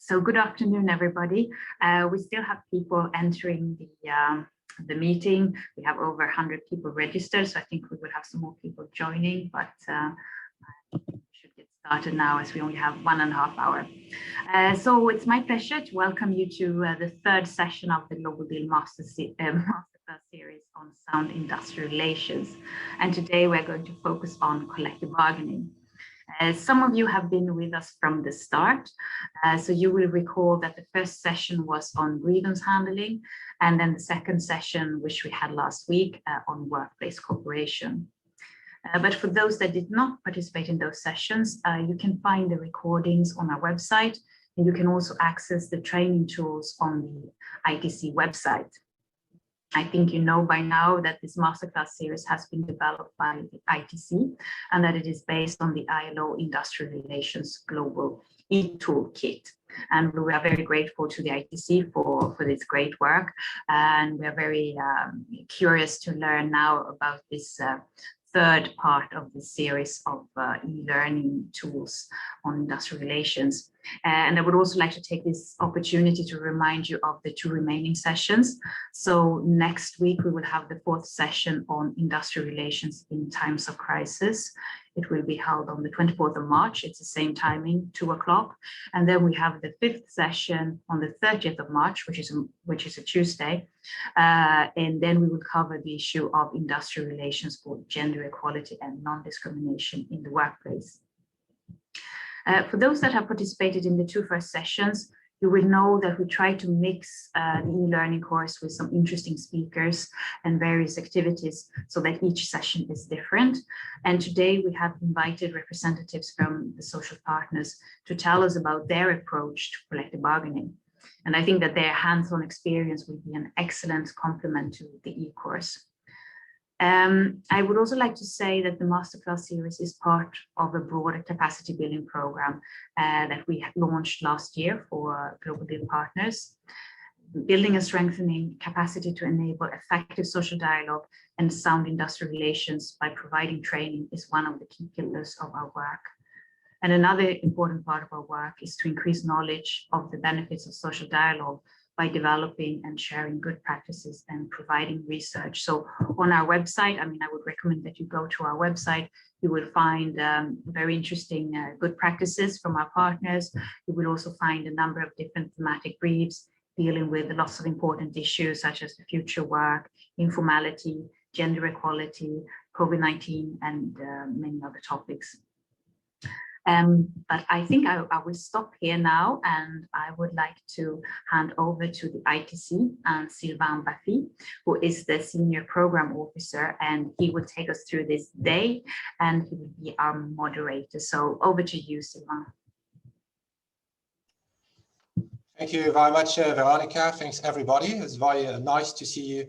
So good afternoon, everybody. We still have people entering the meeting. We have over 100 people registered, so I think we will have some more people joining, but we should get started now as we only have 1.5 hours. So it's my pleasure to welcome you to the third session of the Global Deal Masterclass series on sound industrial relations. And today we're going to focus on collective bargaining. Some of you have been with us from the start, so you will recall that the first session was on grievance handling, and then the second session, which we had last week, on workplace cooperation. But for those that did not participate in those sessions, you can find the recordings on our website, and you can also access the training tools on the ITC website. I think you know by now that this masterclass series has been developed by the ITC and that it is based on the ILO Industrial Relations Global e-Toolkit. And we are very grateful to the ITC for this great work. And we are very curious to learn now about this third part of the series of e-learning tools on industrial relations. And I would also like to take this opportunity to remind you of the 2 remaining sessions. So next week, we will have the 4th session on industrial relations in times of crisis. It will be held on the 24th of March. It's the same timing, 2 o'clock. And then we have the 5th session on the 30th of March, which is a Tuesday. And then we will cover the issue of industrial relations for gender equality and non-discrimination in the workplace. For those that have participated in the 2 first sessions, you will know that we try to mix the e-learning course with some interesting speakers and various activities so that each session is different. And today we have invited representatives from the social partners to tell us about their approach to collective bargaining. And I think that their hands-on experience will be an excellent complement to the e-course. I would also like to say that the Masterclass series is part of a broader capacity building program that we launched last year for Global Deal partners. Building and strengthening capacity to enable effective social dialogue and sound industrial relations by providing training is one of the key pillars of our work. And another important part of our work is to increase knowledge of the benefits of social dialogue by developing and sharing good practices and providing research. So on our website, I would recommend that you go to our website. You will find very interesting good practices from our partners. You will also find a number of different thematic briefs dealing with lots of important issues such as the future work, informality, gender equality, COVID-19, and many other topics. But I think I will stop here now, and I would like to hand over to the ITC and Sylvain Baffy, who is the Senior Program Officer, and he will take us through this day, and he will be our moderator. So over to you, Sylvain. Thank you very much, Veronica. Thanks, everybody. It's very nice to see you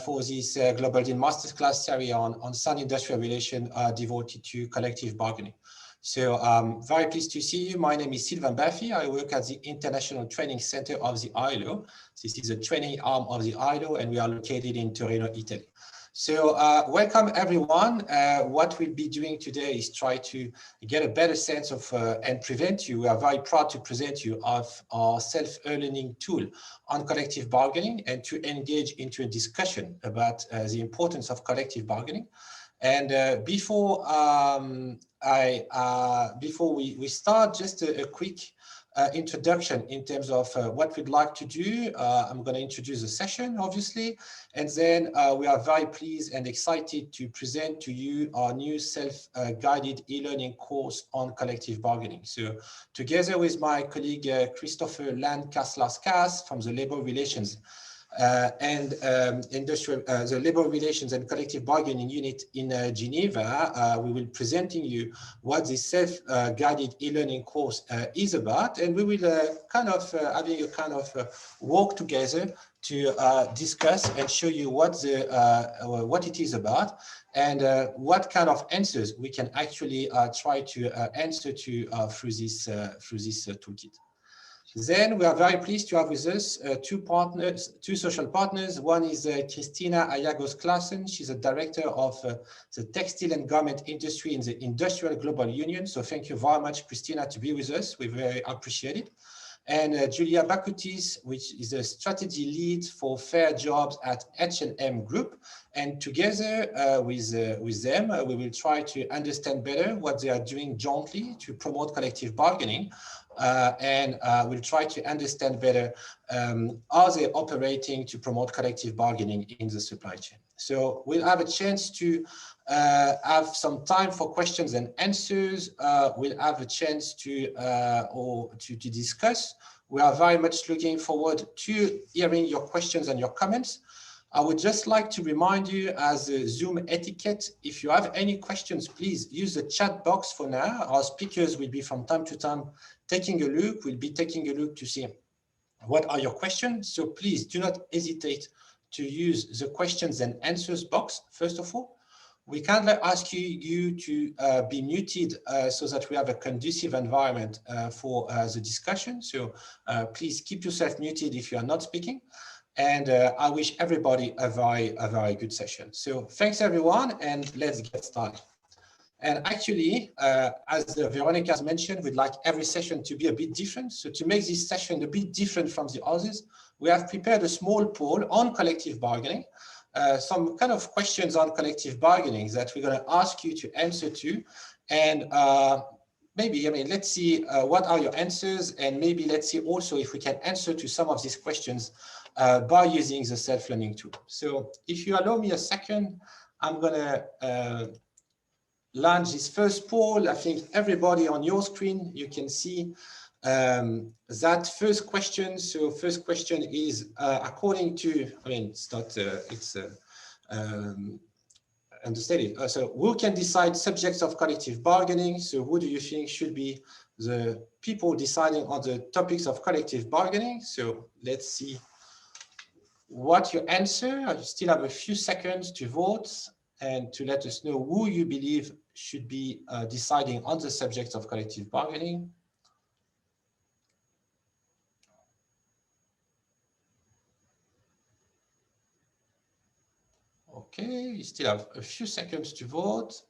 for this Global Deal Masterclass series on sound industrial relation devoted to collective bargaining. So I'm very pleased to see you. My name is Sylvain Baffy. I work at the International Training Center of the ILO. This is a training arm of the ILO, and we are located in Torino, Italy. So welcome, everyone. What we'll be doing today is try to get a better sense of and present you. We are very proud to present you of our self-learning tool on collective bargaining and to engage into a discussion about the importance of collective bargaining. And before we start, just a quick introduction in terms of what we'd like to do. I'm going to introduce the session, obviously, and then we are very pleased and excited to present to you our new self-guided e-learning course on collective bargaining. So together with my colleague Christopher Land-Kaslas from the Labor Relations the Labor Relations and Collective Bargaining Unit in Geneva, we will be presenting you what this self-guided e-learning course is about, and we will having a kind of walk together to discuss and show you what it is about and what kind of answers we can actually try to answer to through this toolkit. Then we are very pleased to have with us two social partners. One is Christina Ayagos-Claassen. She's a director of the textile and garment industry in the Industrial Global Union. So thank you very much, Christina, to be with us. We very appreciate it. and Julia Bakutis, which is a strategy lead for fair jobs at H&M Group. And together with them, we will try to understand better what they are doing jointly to promote collective bargaining. And we'll try to understand better how they're operating to promote collective bargaining in the supply chain. So we'll have a chance to have some time for questions and answers. We'll have a chance to discuss. We are very much looking forward to hearing your questions and your comments. I would just like to remind you, as a Zoom etiquette, if you have any questions, please use the chat box for now. Our speakers will be from time to time taking a look. We'll be taking a look to see what are your questions. So please do not hesitate to use the questions and answers box, first of all. We kindly ask you to be muted so that we have a conducive environment for the discussion. So please keep yourself muted if you are not speaking. And I wish everybody a very good session. So thanks everyone, and let's get started. And actually, as Veronica has mentioned, we'd like every session to be a bit different. So to make this session a bit different from the others, we have prepared a small poll on collective bargaining, some kind of questions on collective bargaining that we're going to ask you to answer to. And maybe, let's see what are your answers, and maybe let's see also if we can answer to some of these questions by using the self-learning tool. So if you allow me a second, I'm going to launch this first poll. I think everybody on your screen, you can see that first question. So first question is according to, it's not, it's understated. So who can decide subjects of collective bargaining? So who do you think should be the people deciding on the topics of collective bargaining? So let's see what your answer. I still have a few seconds to vote and to let us know who you believe should be deciding on the subject of collective bargaining. Okay, you still have a few seconds to vote.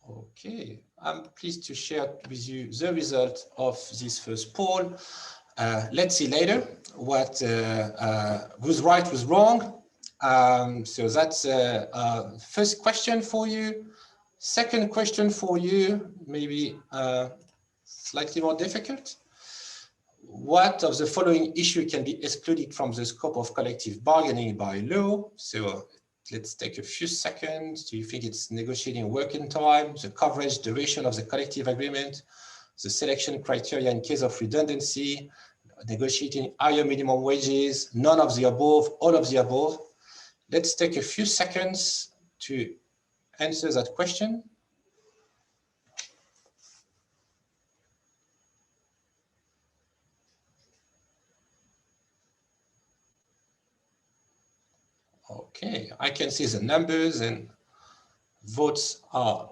Okay, I'm pleased to share with you the result of this first poll. Let's see later what who's right, who's wrong. So that's first question for you. Second question for you, maybe slightly more difficult. What of the following issue can be excluded from the scope of collective bargaining by law? So let's take a few seconds. Do you think it's negotiating working time, the coverage duration of the collective agreement, the selection criteria in case of redundancy, negotiating higher minimum wages, none of the above, all of the above? Let's take a few seconds to answer that question. Okay, I can see the numbers and votes are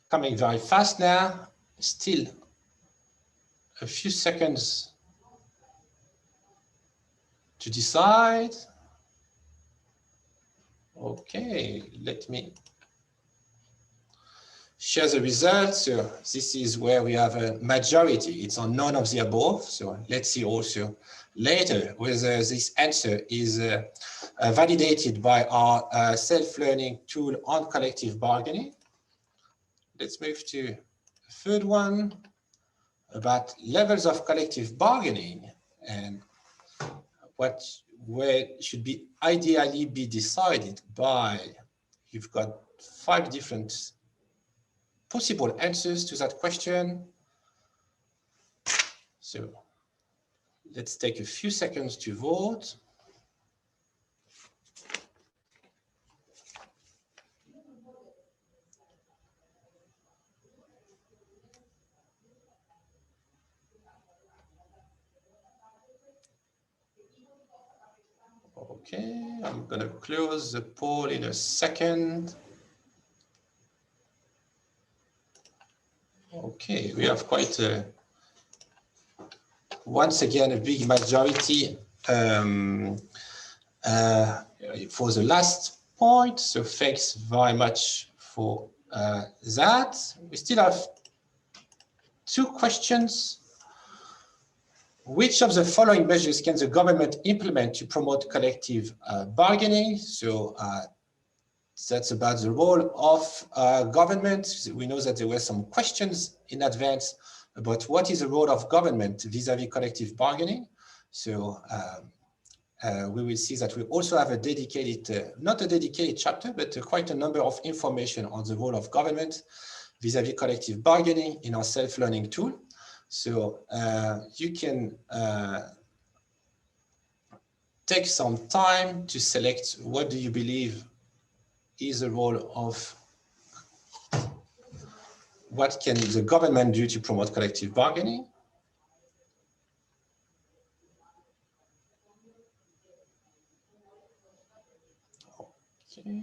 coming very fast now. Still a few seconds to decide. Okay, let me share the results. So this is where we have a majority. It's on none of the above. So let's see also later whether this answer is validated by our self-learning tool on collective bargaining. Let's move to the third one about levels of collective bargaining and where should be ideally be decided by. You've got 5 different possible answers to that question. So let's take a few seconds to vote. Okay, I'm going to close the poll in a second. Okay, we have quite a, once again, a big majority for the last point. So thanks very much for that. We still have 2 questions Which of the following measures can the government implement to promote collective bargaining? So that's about the role of government. We know that there were some questions in advance about what is the role of government vis-a-vis collective bargaining. So we will see that we also have a dedicated, not a dedicated chapter, but quite a number of information on the role of government vis-a-vis collective bargaining in our self-learning tool. So you can take some time to select what do you believe is the role of, what can the government do to promote collective bargaining? Okay.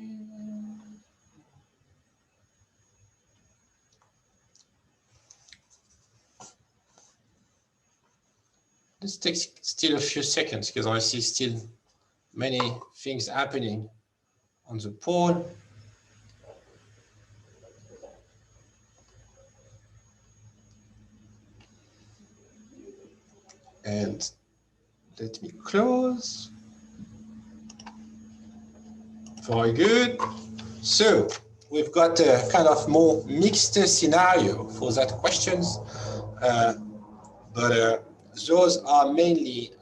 This takes still a few seconds because I see still many things happening on the poll. And let me close. Very good. So we've got a kind of more mixed scenario for that questions, but those are mainly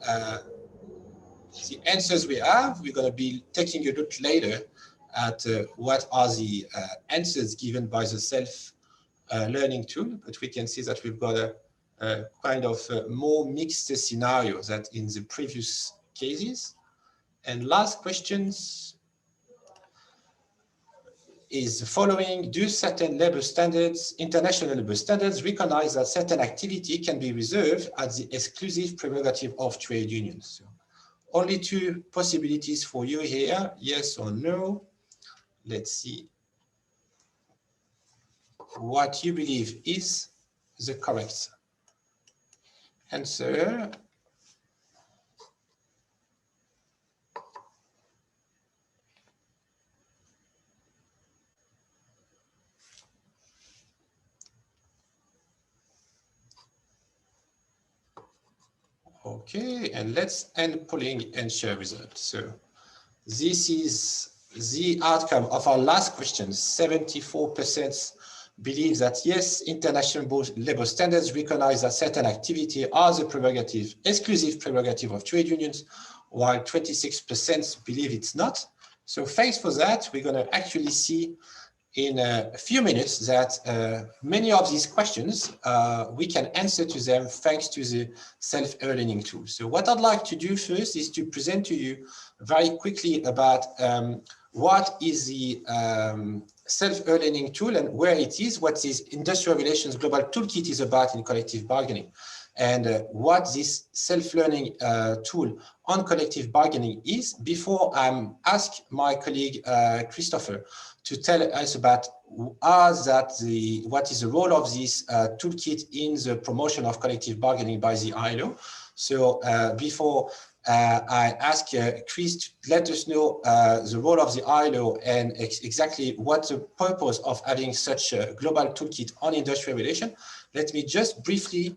the answers we have. We're going to be taking a look later at what are the answers given by the self-learning tool, but we can see that we've got a kind of more mixed scenario than in the previous cases. And last questions is the following: do certain labor standards, international labor standards, recognize that certain activity can be reserved as the exclusive prerogative of trade unions? So only two possibilities for you here, yes or no. Let's see what you believe is the correct answer. Okay, and let's end polling and share results. So this is the outcome of our last question. 74% believe that yes, international labor standards recognize that certain activity are the prerogative, exclusive prerogative of trade unions, while 26% believe it's not. So thanks for that. We're going to actually see in a few minutes that many of these questions, we can answer to them thanks to the self-learning tool. So what I'd like to do first is to present to you very quickly about what is the self-learning tool and where it is, what this industrial relations global toolkit is about in collective bargaining, and what this self-learning tool on collective bargaining is, before I ask my colleague Christopher to tell us about what is the role of this toolkit in the promotion of collective bargaining by the ILO. So before I ask Chris to let us know the role of the ILO and exactly what the purpose of having such a global toolkit on industrial relation, let me just briefly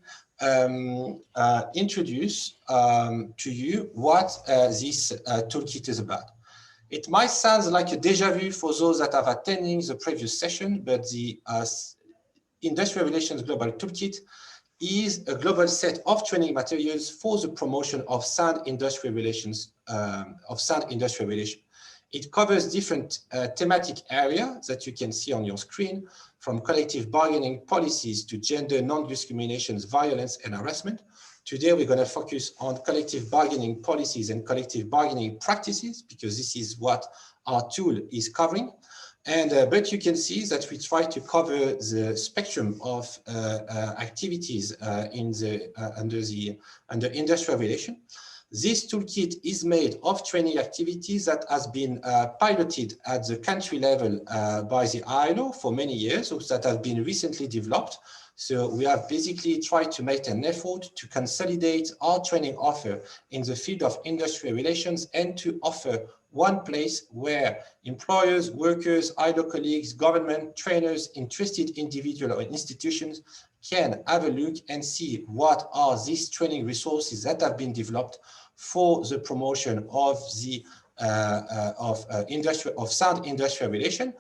introduce to you what this toolkit is about. It might sound like a deja vu for those that have attending the previous session, but the Industrial Relations Global Toolkit is a global set of training materials for the promotion of sound industrial relations. It covers different thematic areas that you can see on your screen, from collective bargaining policies to gender non-discrimination, violence, and harassment. Today, we're going to focus on collective bargaining policies and collective bargaining practices, because this is what our tool is covering. And but you can see that we try to cover the spectrum of activities under industrial relation. This toolkit is made of training activities that has been piloted at the country level by the ILO for many years, or that have been recently developed. So we have basically tried to make an effort to consolidate our training offer in the field of industrial relations and to offer one place where employers, workers, ILO colleagues, government, trainers, interested individuals or institutions can have a look and see what are these training resources that have been developed for the promotion of the sound industrial relation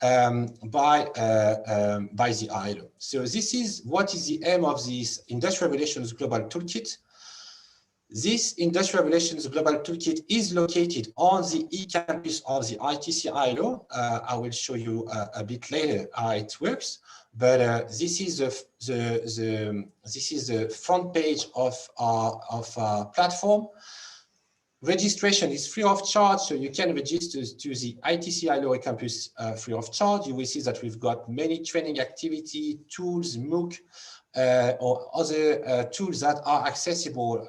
by the ILO. So this is what is the aim of this Industrial Relations Global Toolkit. This Industrial Relations Global Toolkit is located on the eCampus of the ITC ILO. I will show you a bit later how it works, but this is the front page of our platform. Registration is free of charge, so you can register to the ITC ILO campus free of charge. You will see that we've got many training activity, tools, MOOC, or other tools that are accessible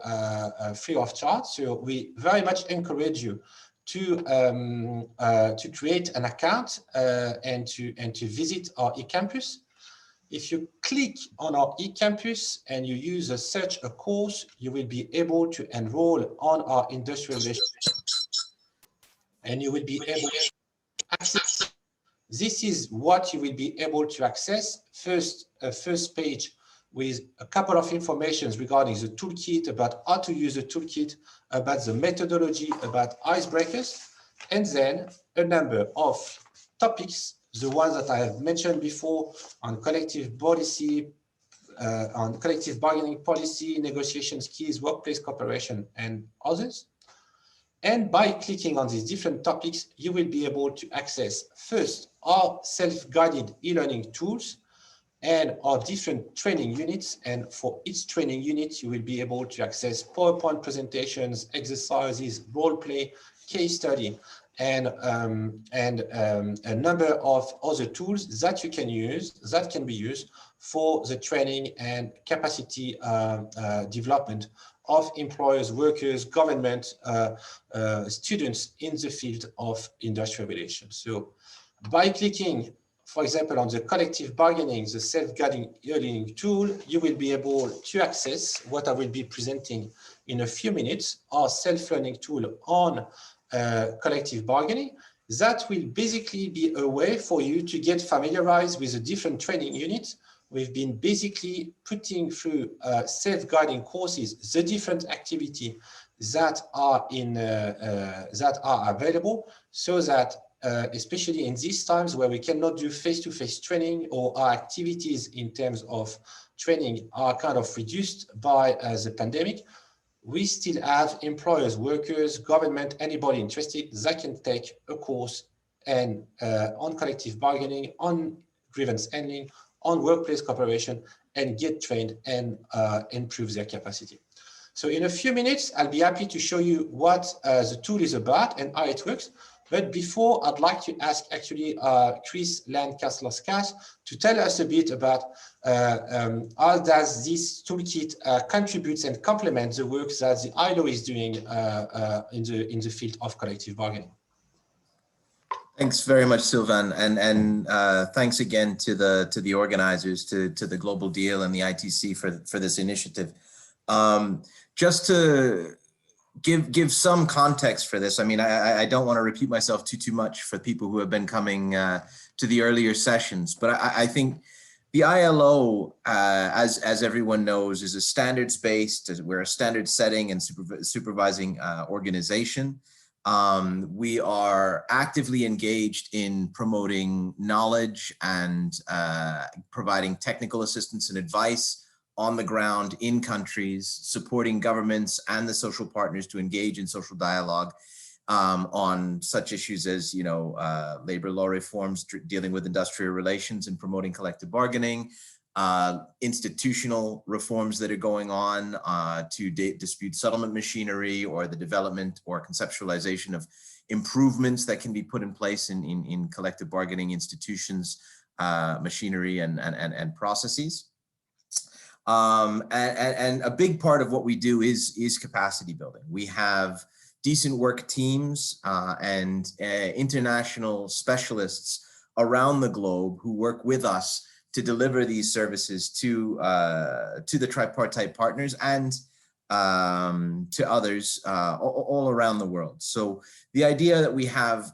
free of charge. So we very much encourage you to create an account and to visit our eCampus. If you click on our eCampus and you use a search a course, you will be able to enroll on our industrial relations, and you will be able to access. This is what you will be able to access. First, a first page with a couple of informations regarding the toolkit, about how to use the toolkit, about the methodology, about icebreakers, and then a number of topics, the ones that I have mentioned before, on collective policy, on collective bargaining policy, negotiation skills, workplace cooperation, and others. And by clicking on these different topics, you will be able to access first our self-guided e-learning tools and our different training units. And for each training unit, you will be able to access PowerPoint presentations, exercises, role play, case study, and a number of other tools that you can use, that can be used for the training and capacity development of employers, workers, government, students in the field of industrial relations. So by clicking, for example, on the collective bargaining, the self-guiding e-learning tool, you will be able to access what I will be presenting in a few minutes, our self-learning tool on collective bargaining. That will basically be a way for you to get familiarized with the different training units. We've been basically putting through self-guiding courses, the different activity that are available, so that especially in these times where we cannot do face-to-face training, or our activities in terms of training are kind of reduced by the pandemic, we still have employers, workers, government, anybody interested that can take a course and on collective bargaining, on grievance handling, on workplace cooperation, and get trained and improve their capacity. So in a few minutes, I'll be happy to show you what the tool is about and how it works. But before, I'd like to ask actually Chris Lancaster-Scass to tell us a bit about how does this toolkit contributes and complements the work that the ILO is doing in the field of collective bargaining. Thanks very much, Sylvain, and thanks again to the organizers, to the Global Deal and the ITC for this initiative. Just to give some context for this, I mean, I don't want to repeat myself too much for people who have been coming to the earlier sessions, but I think the ILO, as everyone knows, is a standards-based, we're a standard setting and supervising organization. We are actively engaged in promoting knowledge and providing technical assistance and advice on the ground in countries, supporting governments and the social partners to engage in social dialogue on such issues as, labor law reforms dealing with industrial relations and promoting collective bargaining, institutional reforms that are going on to dispute settlement machinery, or the development or conceptualization of improvements that can be put in place in collective bargaining institutions, machinery and processes. And a big part of what we do is capacity building. We have decent work teams and international specialists around the globe who work with us to deliver these services to the tripartite partners and to others all around the world. So the idea that we have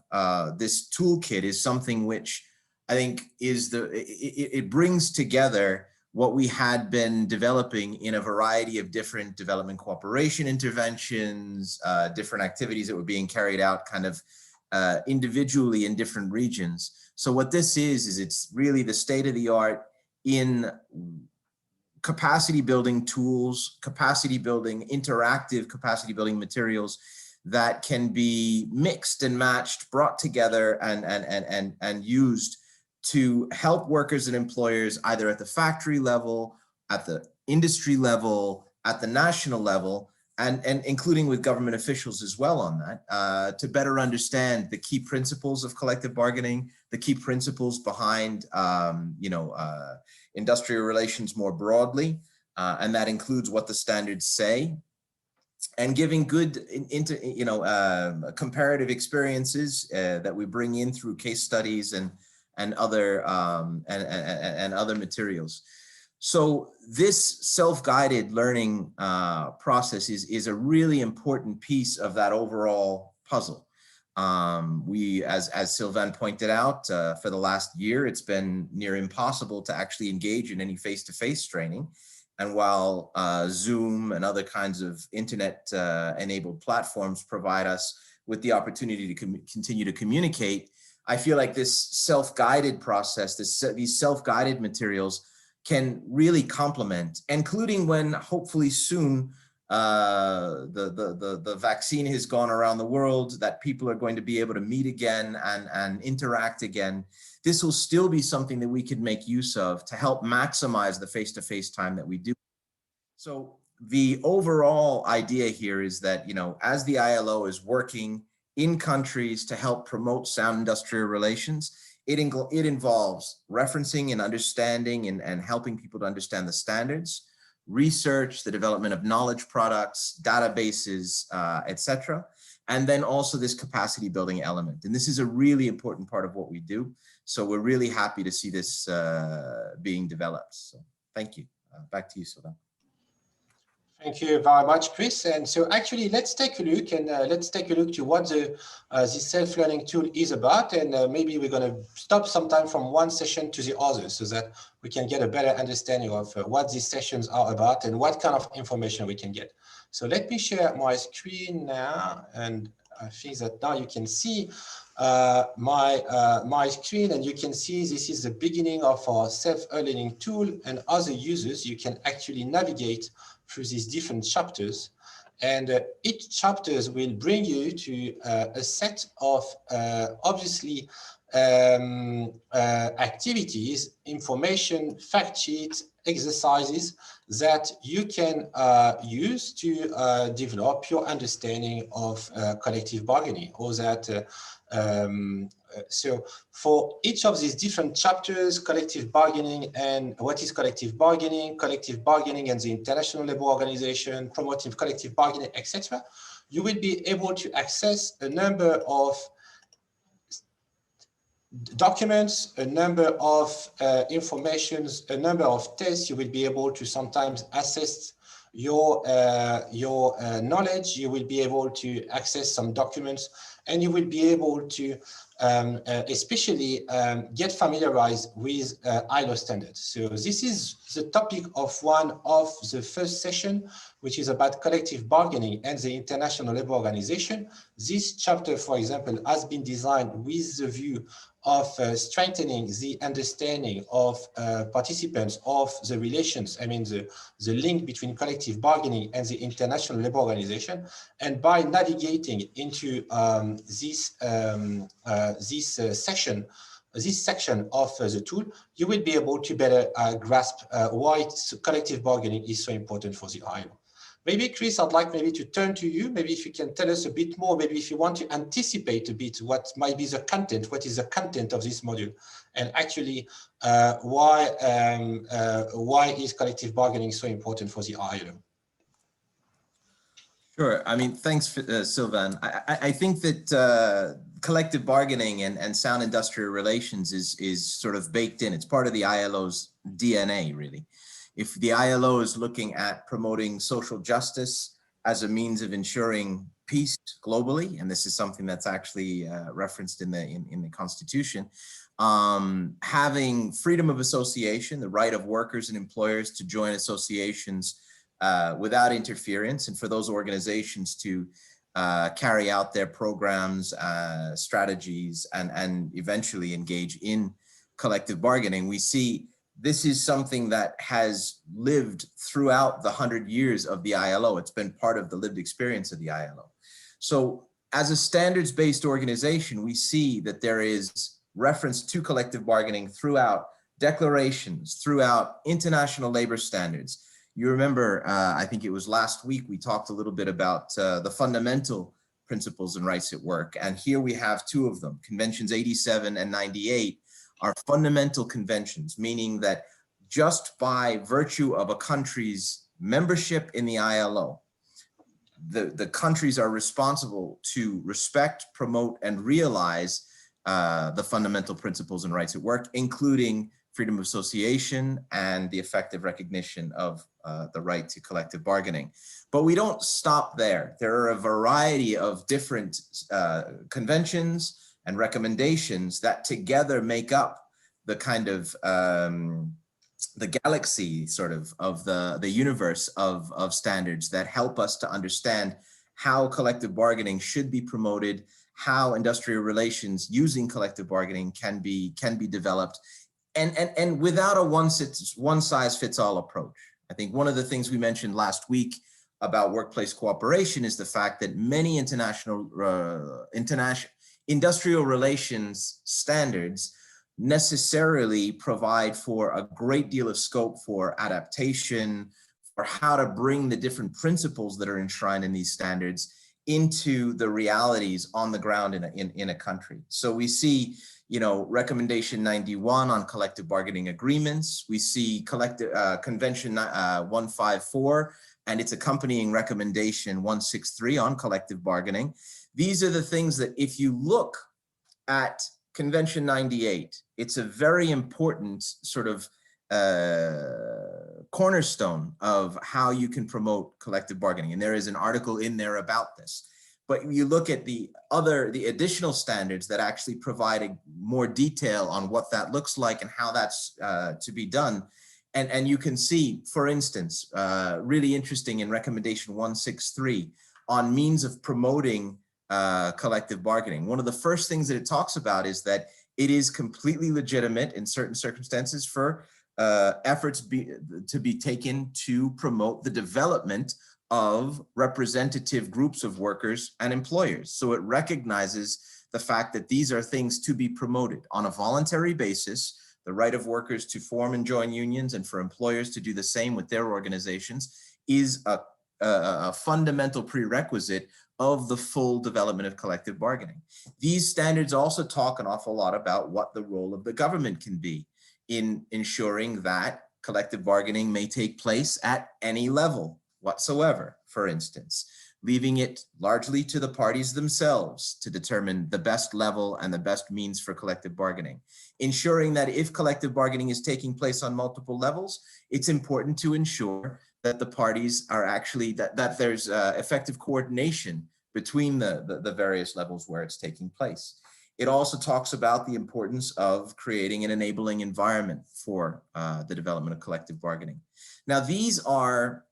this toolkit is something which I think is it brings together what we had been developing in a variety of different development cooperation interventions, different activities that were being carried out kind of individually in different regions. So what this is it's really the state of the art in capacity building tools, capacity building, interactive capacity building materials that can be mixed and matched, brought together and used to help workers and employers either at the factory level, at the industry level, at the national level, and including with government officials as well on that, to better understand the key principles of collective bargaining, the key principles behind industrial relations more broadly, and that includes what the standards say, and giving good comparative experiences that we bring in through case studies and other materials. So this self-guided learning process is a really important piece of that overall puzzle. We, as Sylvain pointed out, for the last year, it's been near impossible to actually engage in any face-to-face training. And while Zoom and other kinds of internet-enabled platforms provide us with the opportunity to continue to communicate, I feel like this self-guided process, these self-guided materials can really complement, including when hopefully soon the vaccine has gone around the world, that people are going to be able to meet again and interact again. This will still be something that we could make use of to help maximize the face-to-face time that we do. So the overall idea here is that, as the ILO is working in countries to help promote sound industrial relations, it involves referencing and understanding and helping people to understand the standards, research, the development of knowledge products, databases, etc. And then also this capacity building element. And this is a really important part of what we do. So we're really happy to see this being developed. So thank you. Back to you, Sylvain. Thank you very much, Chris. And so actually, let's take a look to what this self-learning tool is about. And maybe we're going to stop sometime from one session to the other so that we can get a better understanding of what these sessions are about and what kind of information we can get. So let me share my screen now. And I think that now you can see my screen, and you can see this is the beginning of our self-learning tool. And other users, you can actually navigate through these different chapters, and each chapters will bring you to a set of obviously activities, information, fact sheets, exercises that you can use to develop your understanding of collective bargaining, or that so for each of these different chapters, collective bargaining and what is collective bargaining and the International Labour Organization, promoting collective bargaining, etc., you will be able to access a number of documents, a number of informations, a number of tests. You will be able to sometimes assess your knowledge. You will be able to access some documents, and you will be able to especially get familiarized with ILO standards. So this is the topic of one of the first session, which is about collective bargaining and the International Labour Organization. This chapter, for example, has been designed with the view of strengthening the understanding of participants of the relations, the link between collective bargaining and the International Labour Organization. And by navigating into this section of the tool, you will be able to better grasp why collective bargaining is so important for the ILO. Maybe, Chris, I'd like maybe to turn to you. Maybe if you can tell us a bit more, maybe if you want to anticipate a bit what might be the content, what is the content of this module, and actually why is collective bargaining so important for the ILO? Sure. Thanks, Sylvain. I think that collective bargaining and sound industrial relations is sort of baked in. It's part of the ILO's DNA, really. If the ILO is looking at promoting social justice as a means of ensuring peace globally, and this is something that's actually referenced in the Constitution. Having freedom of association, the right of workers and employers to join associations without interference, and for those organizations to carry out their programs, strategies, and eventually engage in collective bargaining. We see this is something that has lived throughout the 100 years of the ILO. It's been part of the lived experience of the ILO. So as a standards-based organization, we see that there is reference to collective bargaining throughout declarations, throughout international labor standards. You remember, I think it was last week, we talked a little bit about the fundamental principles and rights at work. And here we have two of them. Conventions 87 and 98 are fundamental conventions, meaning that just by virtue of a country's membership in the ILO, the countries are responsible to respect, promote, and realize the fundamental principles and rights at work, including freedom of association and the effective recognition of the right to collective bargaining. But we don't stop there. There are a variety of different conventions and recommendations that together make up the kind of the galaxy sort of the universe of standards that help us to understand how collective bargaining should be promoted, how industrial relations using collective bargaining can be developed, and without a one size fits all approach. I think one of the things we mentioned last week about workplace cooperation is the fact that many international industrial relations standards necessarily provide for a great deal of scope for adaptation, for how to bring the different principles that are enshrined in these standards into the realities on the ground in a country. So we see, recommendation 91 on collective bargaining agreements. We see convention 154 and its accompanying recommendation 163 on collective bargaining. These are the things that if you look at Convention 98, it's a very important sort of cornerstone of how you can promote collective bargaining. And there is an article in there about this. But you look at the additional standards that actually provide more detail on what that looks like and how that's to be done. And you can see, for instance, really interesting in recommendation 163 on means of promoting collective bargaining. One of the first things that it talks about is that it is completely legitimate in certain circumstances for efforts to be taken to promote the development of representative groups of workers and employers. So it recognizes the fact that these are things to be promoted on a voluntary basis, the right of workers to form and join unions and for employers to do the same with their organizations is a fundamental prerequisite of the full development of collective bargaining. These standards also talk an awful lot about what the role of the government can be in ensuring that collective bargaining may take place at any level whatsoever, for instance, leaving it largely to the parties themselves to determine the best level and the best means for collective bargaining. Ensuring that if collective bargaining is taking place on multiple levels, it's important to ensure that the parties are actually, that there's effective coordination between the various levels where it's taking place. It also talks about the importance of creating an enabling environment for the development of collective bargaining. Now, these are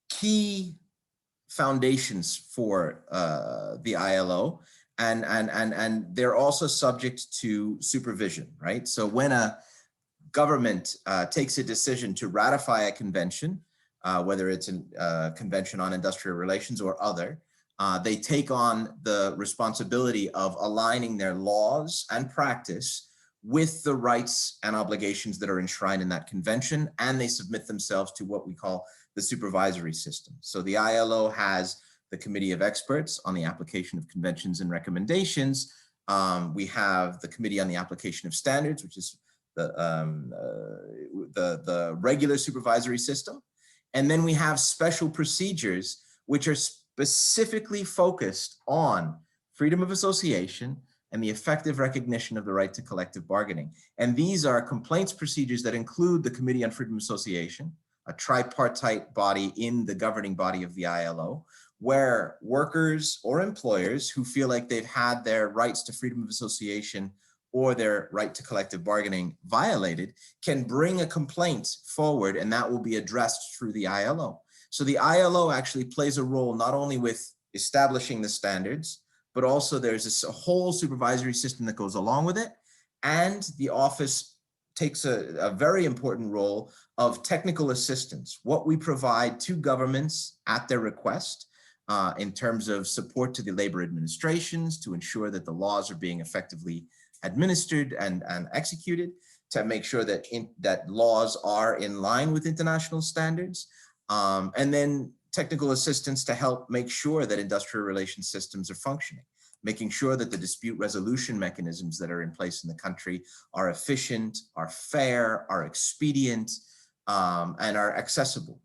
key foundations for the ILO, and they're also subject to supervision, right? So when a government takes a decision to ratify a convention, whether it's a convention on industrial relations or other, they take on the responsibility of aligning their laws and practice with the rights and obligations that are enshrined in that convention, and they submit themselves to what we call the supervisory system. So the ILO has the Committee of Experts on the application of conventions and recommendations. We have the Committee on the Application of Standards, which is the regular supervisory system. And then we have special procedures, which are specifically focused on freedom of association and the effective recognition of the right to collective bargaining. And these are complaints procedures that include the Committee on Freedom of Association, tripartite body in the governing body of the ILO, where workers or employers who feel like they've had their rights to freedom of association or their right to collective bargaining violated can bring a complaint forward, and that will be addressed through the ILO. So the ILO actually plays a role not only with establishing the standards, but also there's a whole supervisory system that goes along with it. And the office takes a very important role of technical assistance, what we provide to governments at their request in terms of support to the labor administrations to ensure that the laws are being effectively administered and executed, to make sure that that laws are in line with international standards, and then technical assistance to help make sure that industrial relations systems are functioning, making sure that the dispute resolution mechanisms that are in place in the country are efficient, are fair, are expedient, and are accessible,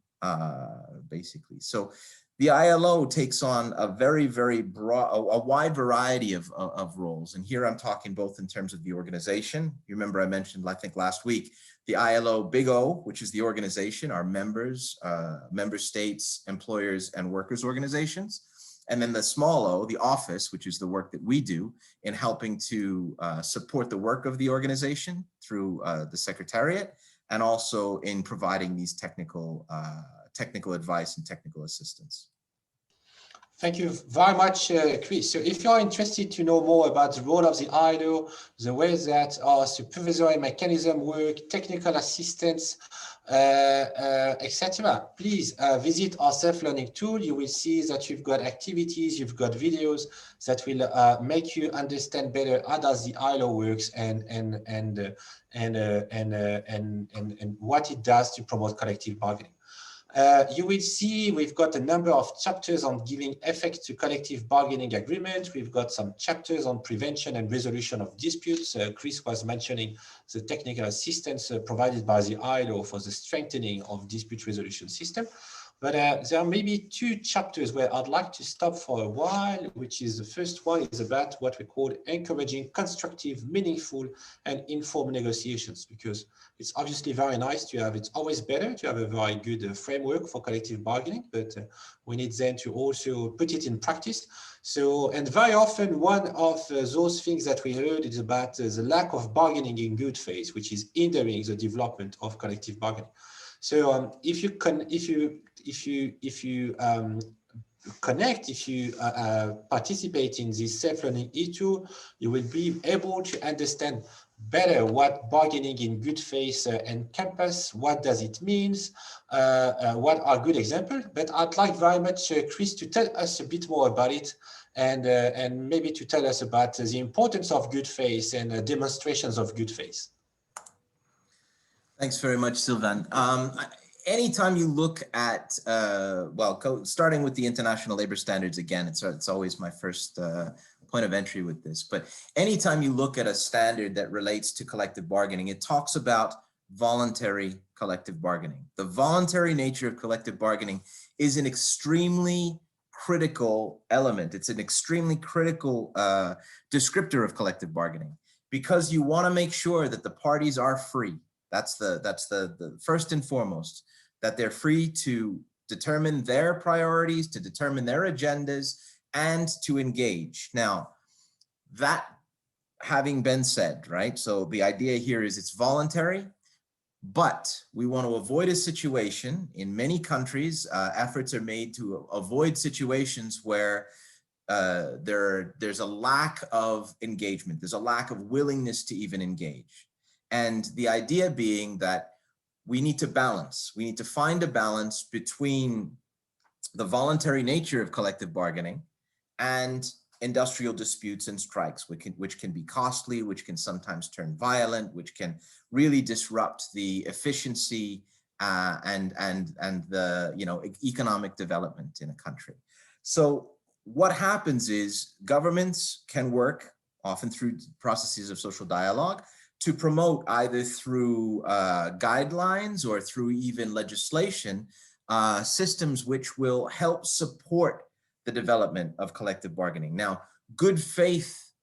basically. So the ILO takes on a very, very broad, a wide variety of roles. And here I'm talking both in terms of the organization. You remember I mentioned, I think last week, the ILO Big O, which is the organization, our members, member states, employers, and workers organizations. And then the small O, the office, which is the work that we do in helping to support the work of the organization through the secretariat, and also in providing these technical advice and technical assistance. Thank you very much, Chris. So if you're interested to know more about the role of the ILO, the way that our supervisory mechanism work, technical assistance, etc., please visit our self-learning tool. You will see that you've got activities, you've got videos that will make you understand better how does the ILO works and what it does to promote collective bargaining. You will see we've got a number of chapters on giving effect to collective bargaining agreement. We've got some chapters on prevention and resolution of disputes. Chris was mentioning the technical assistance provided by the ILO for the strengthening of dispute resolution system. But there are maybe two chapters where I'd like to stop for a while, which is the first one is about what we call encouraging constructive, meaningful, and informed negotiations, because it's obviously very nice to have, it's always better to have a very good framework for collective bargaining, but we need then to also put it in practice. So, and very often one of those things that we heard is about the lack of bargaining in good faith, which is hindering the development of collective bargaining. So if you participate in this self-learning e-tool, you will be able to understand better what bargaining in good faith encompasses, what does it mean, what are good examples. But I'd like very much Chris to tell us a bit more about it, and maybe to tell us about the importance of good faith and demonstrations of good faith. Thanks very much, Sylvain. Anytime you look at, starting with the international labor standards, again, it's always my first point of entry with this, but anytime you look at a standard that relates to collective bargaining, it talks about voluntary collective bargaining. The voluntary nature of collective bargaining is an extremely critical element. It's an extremely critical descriptor of collective bargaining, because you want to make sure that the parties are free. That's the first and foremost, that they're free to determine their priorities, to determine their agendas, and to engage. Now, that having been said, right? So the idea here is it's voluntary, but we want to avoid a situation. In many countries, efforts are made to avoid situations where there's a lack of engagement. There's a lack of willingness to even engage. And the idea being that we need to balance. We need to find a balance between the voluntary nature of collective bargaining and industrial disputes and strikes, which can be costly, which can sometimes turn violent, which can really disrupt the efficiency and the economic development in a country. So what happens is governments can work, often through processes of social dialogue, to promote, either through guidelines or through even legislation, systems which will help support the development of collective bargaining. Now, good faith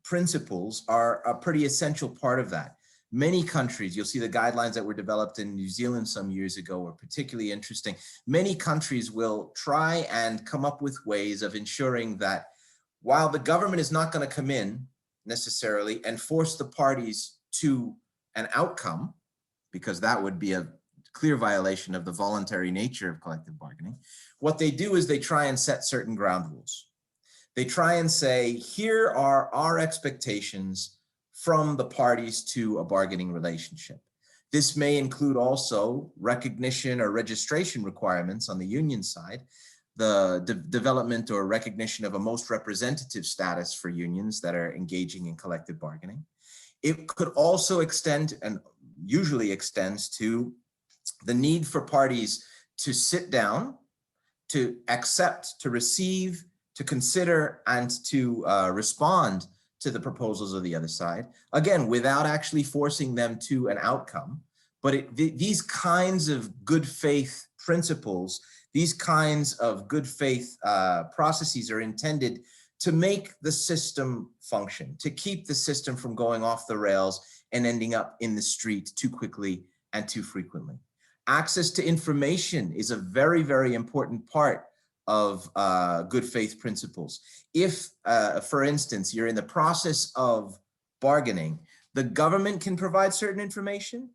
principles are a pretty essential part of that. Many countries, you'll see the guidelines that were developed in New Zealand some years ago were particularly interesting. Many countries will try and come up with ways of ensuring that while the government is not going to come in necessarily and force the parties to an outcome, because that would be a clear violation of the voluntary nature of collective bargaining, what they do is they try and set certain ground rules. They try and say, here are our expectations from the parties to a bargaining relationship. This may include also recognition or registration requirements on the union side, the development or recognition of a most representative status for unions that are engaging in collective bargaining. It could also extend, and usually extends, to the need for parties to sit down, to accept, to receive, to consider, and to respond to the proposals of the other side, again, without actually forcing them to an outcome. But these kinds of good faith principles, these kinds of good faith processes are intended to make the system function, to keep the system from going off the rails and ending up in the street too quickly and too frequently. Access to information is a very, very important part of good faith principles. If, for instance, you're in the process of bargaining, the government can provide certain information.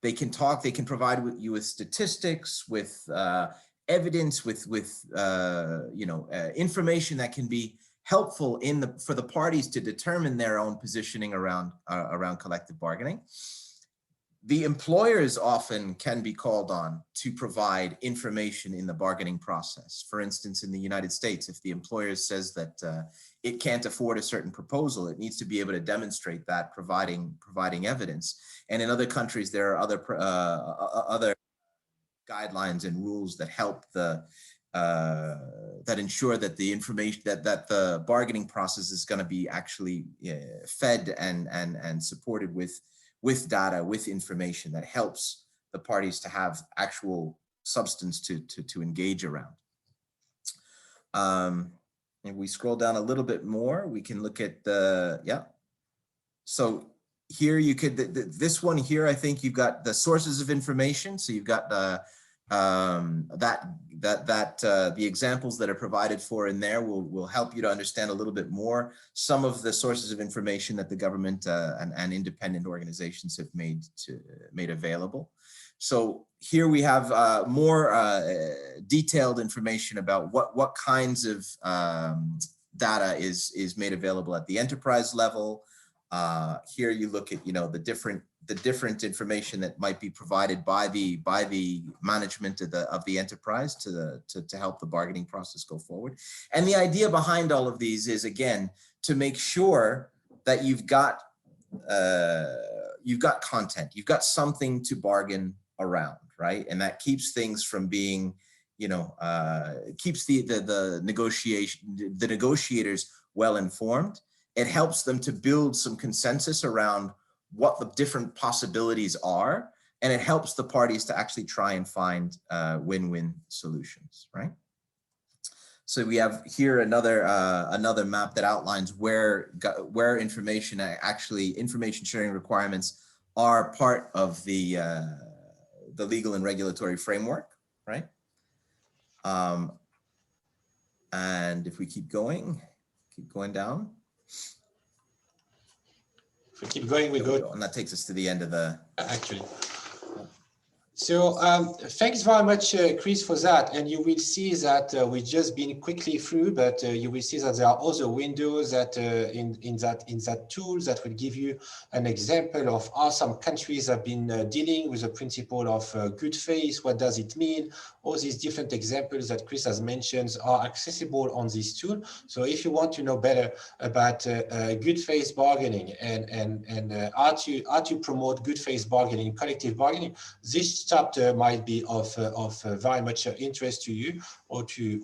They can talk, they can provide you with statistics, with evidence, with information that can be helpful for the parties to determine their own positioning around collective bargaining. The employers often can be called on to provide information in the bargaining process. For instance, in the United States, if the employer says that it can't afford a certain proposal, it needs to be able to demonstrate that, providing evidence. And in other countries, there are other guidelines and rules that help that ensure that the information that the bargaining process is going to be actually fed and supported with data, with information that helps the parties to have actual substance to engage around. If we scroll down a little bit more, we can look at so here you could, this one here, I think you've got the sources of information. So you've got the examples that are provided for in there will help you to understand a little bit more some of the sources of information that the government and independent organizations have made available. So here we have more detailed information about what kinds of data is made available at the enterprise level. Here you look at the different information that might be provided by the management of the enterprise to help the bargaining process go forward. And the idea behind all of these is, again, to make sure that you've got content, you've got something to bargain around, right? And that keeps things from being, keeps the negotiators well informed. It helps them to build some consensus around what the different possibilities are, and it helps the parties to actually try and find win-win solutions, right? So we have here another map that outlines where information sharing requirements are part of the legal and regulatory framework, right? And if we keep going down. If we keep going, we go. And that takes us to the end of the. Actually. So thanks very much, Chris, for that. And you will see that we've just been quickly through, but you will see that there are other windows that in that tool that will give you an example of how some countries have been dealing with the principle of good faith. What does it mean? All these different examples that Chris has mentioned are accessible on this tool. So if you want to know better about good faith bargaining and how to promote good faith bargaining, collective bargaining, this chapter might be of very much interest to you or to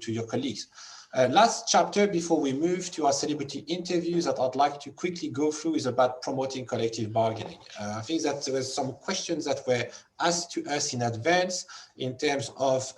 your colleagues. Last chapter before we move to our celebrity interviews that I'd like to quickly go through is about promoting collective bargaining. I think that there were some questions that were asked to us in advance in terms of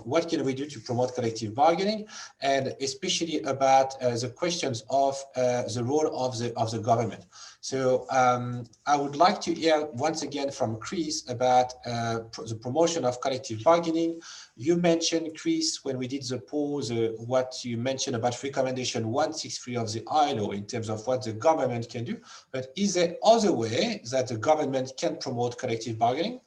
what can we do to promote collective bargaining, and especially about the questions of the role of the government. So I would like to hear once again from Chris about the promotion of collective bargaining. You mentioned, Chris, when we did the poll, what you mentioned about recommendation 163 of the ILO in terms of what the government can do. But is there other way that the government can promote collective bargaining?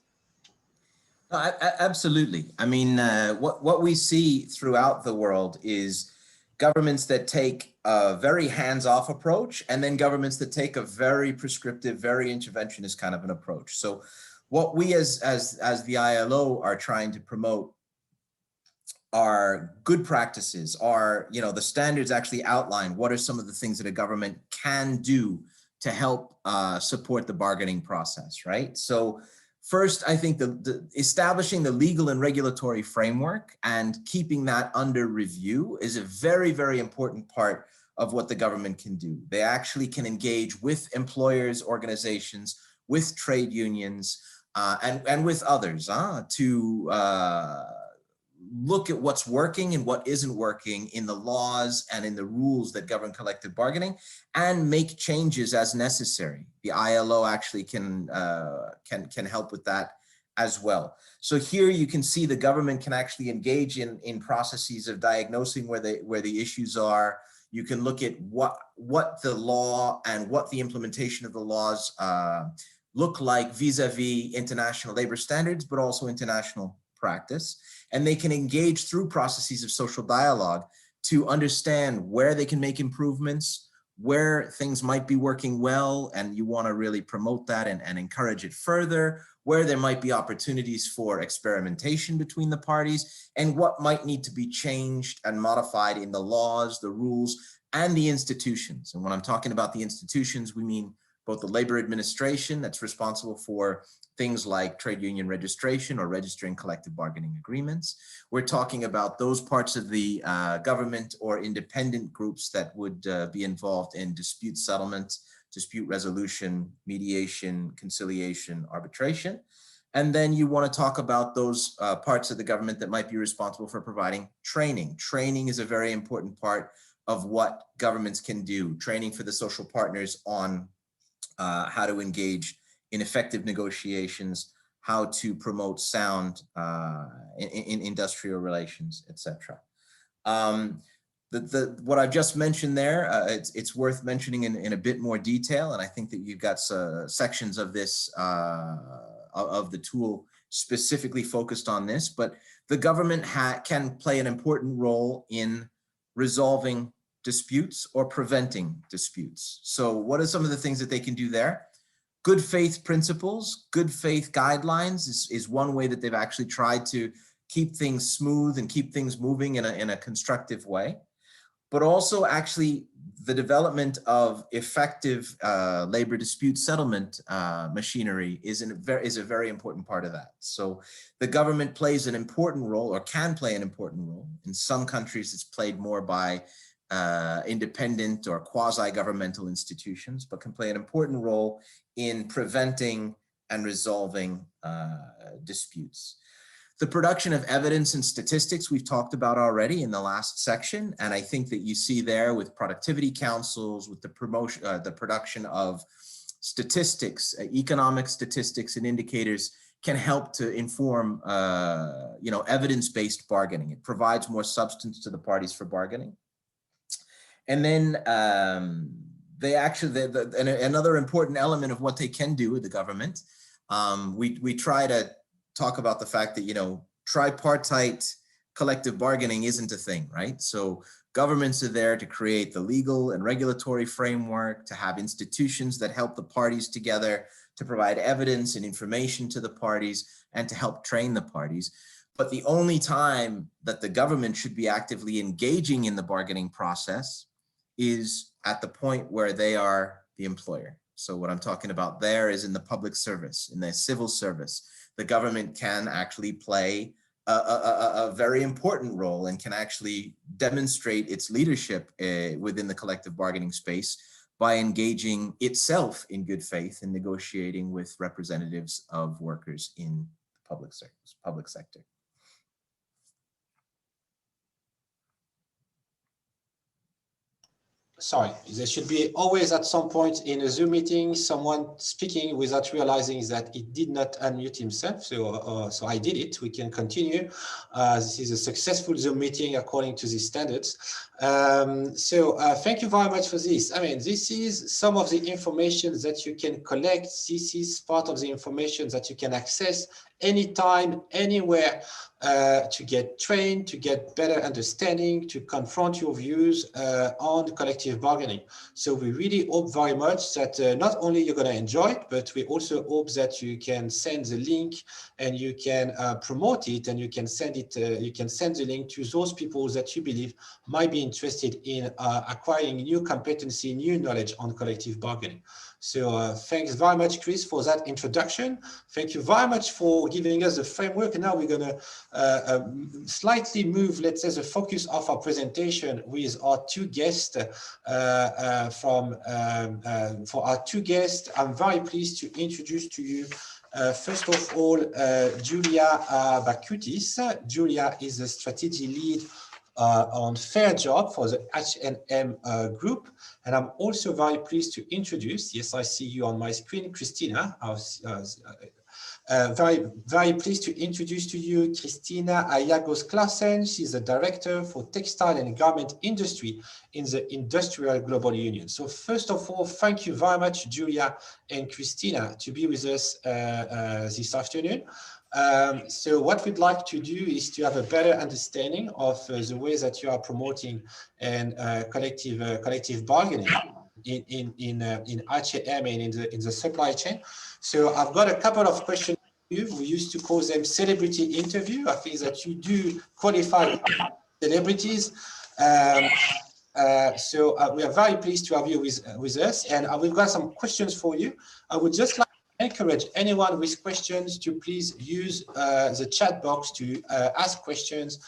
Absolutely. I mean, what we see throughout the world is governments that take a very hands-off approach, and then governments that take a very prescriptive, very interventionist kind of an approach. So what we as the ILO are trying to promote are good practices, are, the standards actually outline what are some of the things that a government can do to help support the bargaining process, right? So first, I think the establishing the legal and regulatory framework and keeping that under review is a very, very important part of what the government can do. They actually can engage with employers, organizations, with trade unions, and with others to look at what's working and what isn't working in the laws and in the rules that govern collective bargaining, and make changes as necessary. The ILO actually can help with that as well. So here you can see the government can actually engage in processes of diagnosing where the issues are. You can look at what the law and what the implementation of the laws look like vis-a-vis international labor standards, but also international practice. And they can engage through processes of social dialogue to understand where they can make improvements, where things might be working well, and you want to really promote that and encourage it further, where there might be opportunities for experimentation between the parties, and what might need to be changed and modified in the laws, the rules, and the institutions. And when I'm talking about the institutions, we mean both the labor administration that's responsible for things like trade union registration or registering collective bargaining agreements. We're talking about those parts of the government or independent groups that would be involved in dispute settlement, dispute resolution, mediation, conciliation, arbitration. And then you want to talk about those parts of the government that might be responsible for providing training. Training is a very important part of what governments can do. Training for the social partners on how to engage in effective negotiations, how to promote sound in industrial relations, etc. What I've just mentioned there, it's worth mentioning in a bit more detail, and I think that you've got sections of this, of the tool specifically focused on this, but the government can play an important role in resolving disputes or preventing disputes. So what are some of the things that they can do there? Good faith principles, good faith guidelines is one way that they've actually tried to keep things smooth and keep things moving in a constructive way. But also actually the development of effective labor dispute settlement machinery is a very important part of that. So the government plays an important role, or can play an important role. In some countries, it's played more by independent or quasi-governmental institutions, but can play an important role in preventing and resolving disputes. The production of evidence and statistics we've talked about already in the last section, and I think that you see there with productivity councils, with the promotion, the production of statistics, economic statistics and indicators can help to inform, evidence-based bargaining. It provides more substance to the parties for bargaining. And then another important element of what they can do with the government, we try to talk about the fact that, tripartite collective bargaining isn't a thing, right? So governments are there to create the legal and regulatory framework, to have institutions that help the parties together, to provide evidence and information to the parties, and to help train the parties. But the only time that the government should be actively engaging in the bargaining process is at the point where they are the employer. So what I'm talking about there is in the public service, in the civil service. The government can actually play a very important role and can actually demonstrate its leadership within the collective bargaining space by engaging itself in good faith and negotiating with representatives of workers in the public sector. Sorry, there should be always at some point in a Zoom meeting someone speaking without realizing that he did not unmute himself. So I did it. We can continue. This is a successful Zoom meeting according to the standards. Thank you very much for this. I mean, this is some of the information that you can collect. This is part of the information that you can access anytime, anywhere, to get trained, to get better understanding, to confront your views on collective bargaining. So we really hope very much that not only you're going to enjoy it, but we also hope that you can send the link and you can promote it, and you can send it. You can send the link to those people that you believe might be interested in acquiring new competency, new knowledge on collective bargaining. So thanks very much, Chris, for that introduction. Thank you very much for giving us the framework. And now we're going to slightly move, let's say, the focus of our presentation with our two guests. For our two guests, I'm very pleased to introduce to you, first of all, Julia Bakutis. Julia is a strategy lead on Fair Job for the H&M group. And I'm also very pleased to introduce, yes, I see you on my screen, Christina. Very pleased to introduce to you Christina Ayagos-Clausen. She's the director for textile and garment industry in the Industrial Global Union. So first of all, thank you very much, Julia and Christina, to be with us this afternoon. So what we'd like to do is to have a better understanding of the way that you are promoting and collective bargaining in H&M and in the supply chain. So I've got a couple of questions for you. We used to call them celebrity interview. I think that you do qualify celebrities. So we are very pleased to have you with us, and we've got some questions for you. I would just like to encourage anyone with questions to please use the chat box to ask questions.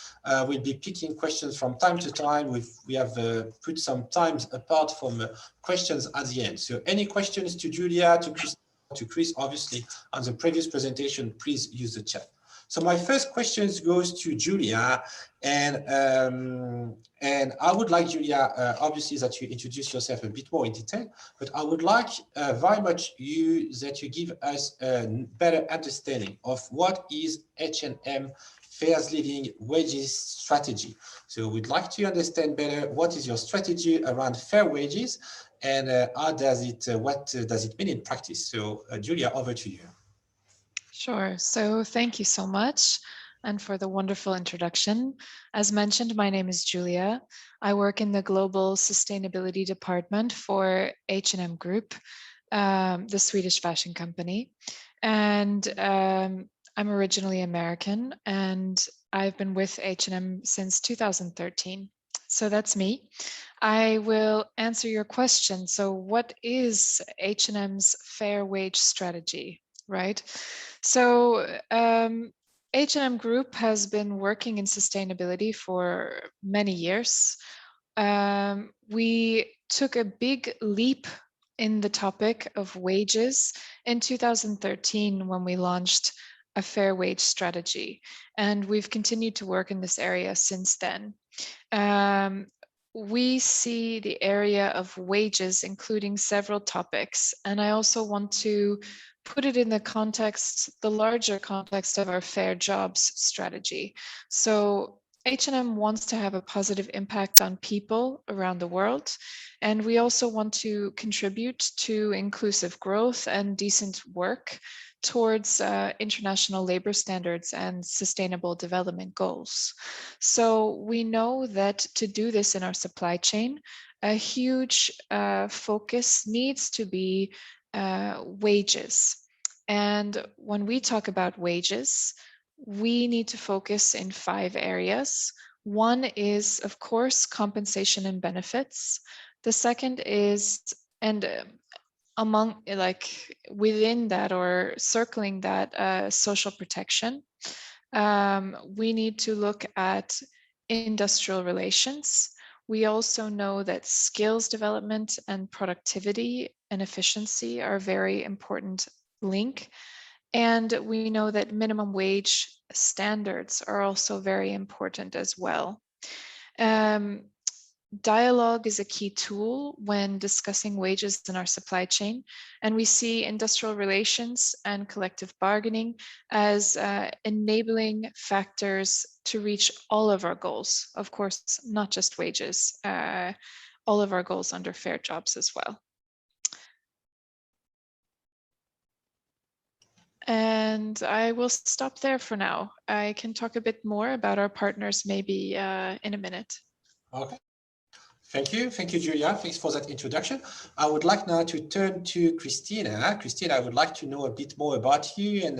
We'll be picking questions from time to time. We have put some times apart from questions at the end. So any questions to Julia, to Chris, obviously, on the previous presentation, please use the chat. So my first question goes to Julia, and I would like, Julia, obviously that you introduce yourself a bit more in detail, but I would like very much that you give us a better understanding of what is H&M Fair Living Wages strategy. So we'd like to understand better what is your strategy around fair wages, and what does it mean in practice? So Julia, over to you. Sure. So thank you so much, and for the wonderful introduction. As mentioned, my name is Julia. I work in the Global Sustainability Department for H&M Group, the Swedish fashion company. And I'm originally American, and I've been with H&M since 2013. So that's me. I will answer your question. So what is H&M's fair wage strategy, right? So H&M Group has been working in sustainability for many years. We took a big leap in the topic of wages in 2013 when we launched a fair wage strategy, and we've continued to work in this area since then. We see the area of wages including several topics, and I also want to put it in the larger context of our fair jobs strategy. So H&M wants to have a positive impact on people around the world, and we also want to contribute to inclusive growth and decent work towards international labor standards and sustainable development goals. So we know that to do this in our supply chain, a huge focus needs to be wages. And when we talk about wages, we need to focus in 5 areas. One is, of course, compensation and benefits. The second is, within that or circling that, social protection. We need to look at industrial relations. We also know that skills development and productivity and efficiency are a very important link. And we know that minimum wage standards are also very important as well. Dialogue is a key tool when discussing wages in our supply chain, and we see industrial relations and collective bargaining as enabling factors to reach all of our goals. Of course, not just wages, all of our goals under fair jobs as well. And I will stop there for now. I can talk a bit more about our partners maybe in a minute. Okay. Thank you, Julia. Thanks for that introduction. I would like now to turn to Christina. Christina, I would like to know a bit more about you, and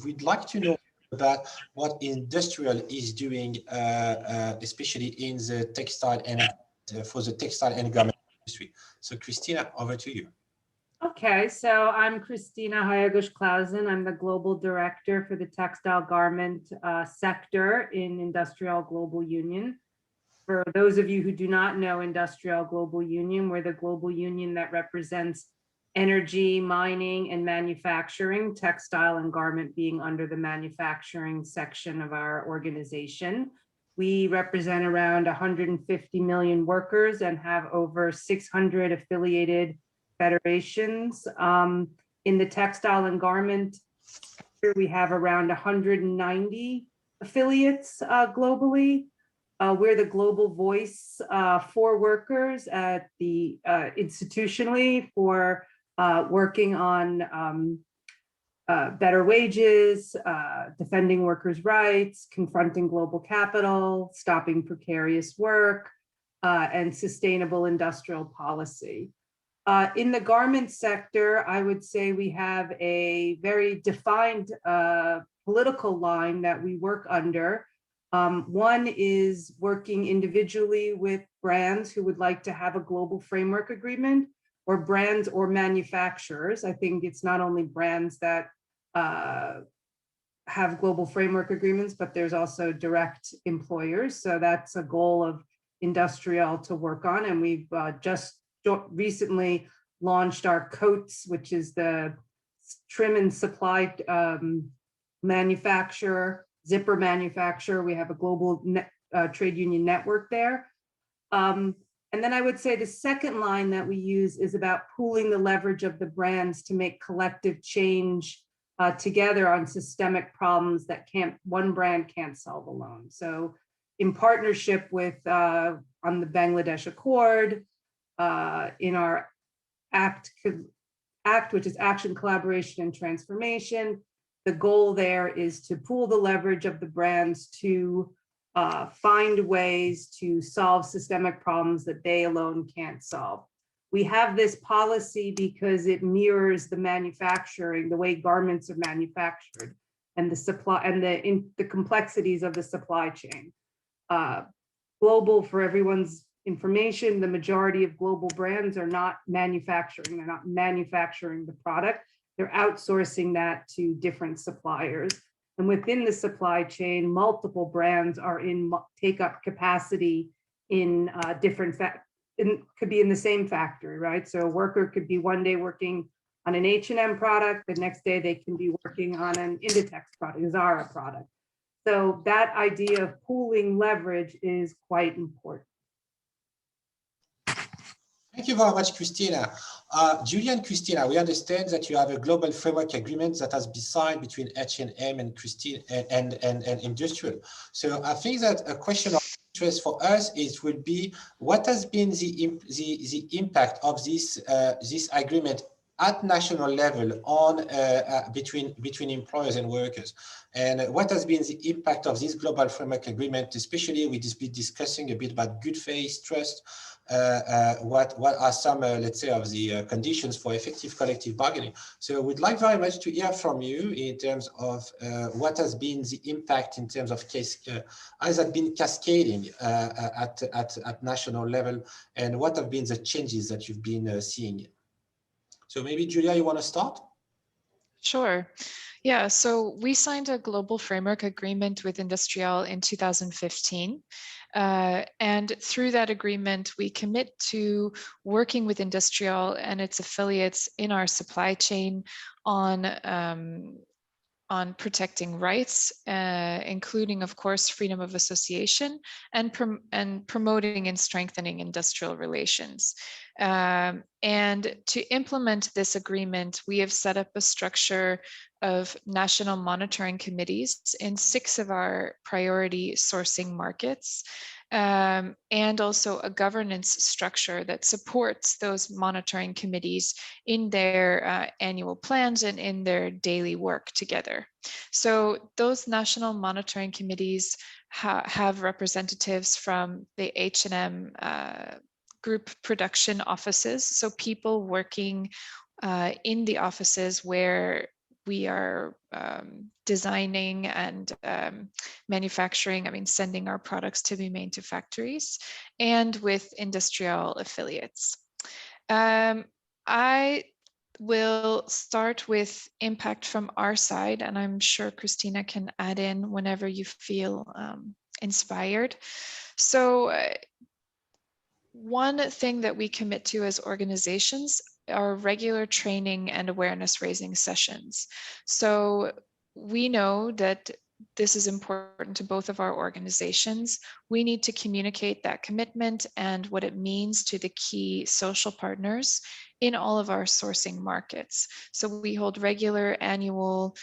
we'd like to know about what industrial is doing, especially in the textile and for the textile and garment industry. So, Christina, over to you. Okay, so I'm Christina Hayagush-Clausen. I'm the Global Director for the Textile Garment sector in Industrial Global Union. For those of you who do not know Industrial Global Union, we're the global union that represents energy, mining, and manufacturing, textile and garment being under the manufacturing section of our organization. We represent around 150 million workers and have over 600 affiliated federations. In the textile and garment, we have around 190 affiliates globally. We're the global voice for workers at the institutionally for working on better wages, defending workers' rights, confronting global capital, stopping precarious work, and sustainable industrial policy. In the garment sector, I would say we have a very defined political line that we work under. One is working individually with brands who would like to have a global framework agreement, or brands or manufacturers. I think it's not only brands that have global framework agreements, but there's also direct employers. So that's a goal of Industrial to work on. And we've just recently launched our coats, which is the trim and supply manufacturer, zipper manufacturer. We have a global trade union network there. And then I would say the second line that we use is about pooling the leverage of the brands to make collective change together on systemic problems that one brand can't solve alone. So in partnership with on the Bangladesh Accord, in our ACT, which is Action, Collaboration, and Transformation, the goal there is to pool the leverage of the brands to find ways to solve systemic problems that they alone can't solve. We have this policy because it mirrors the manufacturing, the way garments are manufactured, and the supply and the complexities of the supply chain. Global, for everyone's information, the majority of global brands are not manufacturing. They're not manufacturing the product. They're outsourcing that to different suppliers. And within the supply chain, multiple brands are take up capacity in could be in the same factory, right? So a worker could be one day working on an H&M product, the next day they can be working on an Inditex product, a Zara product. So that idea of pooling leverage is quite important. Thank you very much, Christina. Julia and Christina, we understand that you have a global framework agreement that has been signed between H&M and Christina and Industrial. So I think that a question of interest for us will be what has been the impact of this agreement at national level on between employers and workers, and what has been the impact of this global framework agreement, especially we just be discussing a bit about good faith, trust. What are some, let's say, of the conditions for effective collective bargaining? So we'd like very much to hear from you in terms of what has been the impact in terms of has that been cascading at national level, and what have been the changes that you've been seeing? So maybe, Julia, you want to start? Sure. Yeah, so we signed a global framework agreement with Industrial in 2015. And through that agreement, we commit to working with Industrial and its affiliates in our supply chain on protecting rights, including, of course, freedom of association and promoting and strengthening industrial relations. And to implement this agreement, we have set up a structure of national monitoring committees in 6 of our priority sourcing markets, and also a governance structure that supports those monitoring committees in their annual plans and in their daily work together. So those national monitoring committees have representatives from the H&M group production offices, so people working in the offices where we are designing and manufacturing, sending our products to be made to factories, and with Industrial affiliates. I will start with impact from our side, and I'm sure Christina can add in whenever you feel inspired. So one thing that we commit to as organizations are regular training and awareness raising sessions. So we know that this is important to both of our organizations. We need to communicate that commitment and what it means to the key social partners in all of our sourcing markets. So we hold regular annual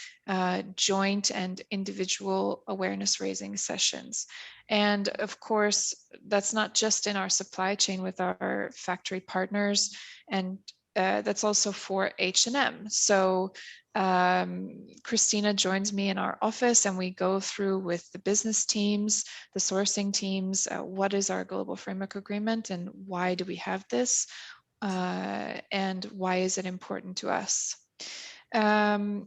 joint and individual awareness raising sessions. And of course, that's not just in our supply chain with our factory partners, and that's also for H&M. So Christina joins me in our office and we go through with the business teams, the sourcing teams, what is our global framework agreement and why do we have this? And why is it important to us? And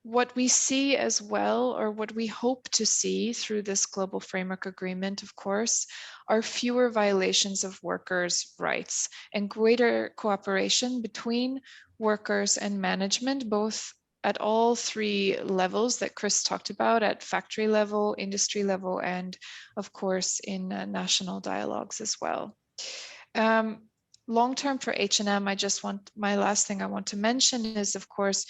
what we see as well, or what we hope to see through this global framework agreement, of course, are fewer violations of workers' rights and greater cooperation between workers and management, both at all 3 levels that Chris talked about, at factory level, industry level, and of course in national dialogues as well. Long-term for H&M, my last thing I want to mention is, of course,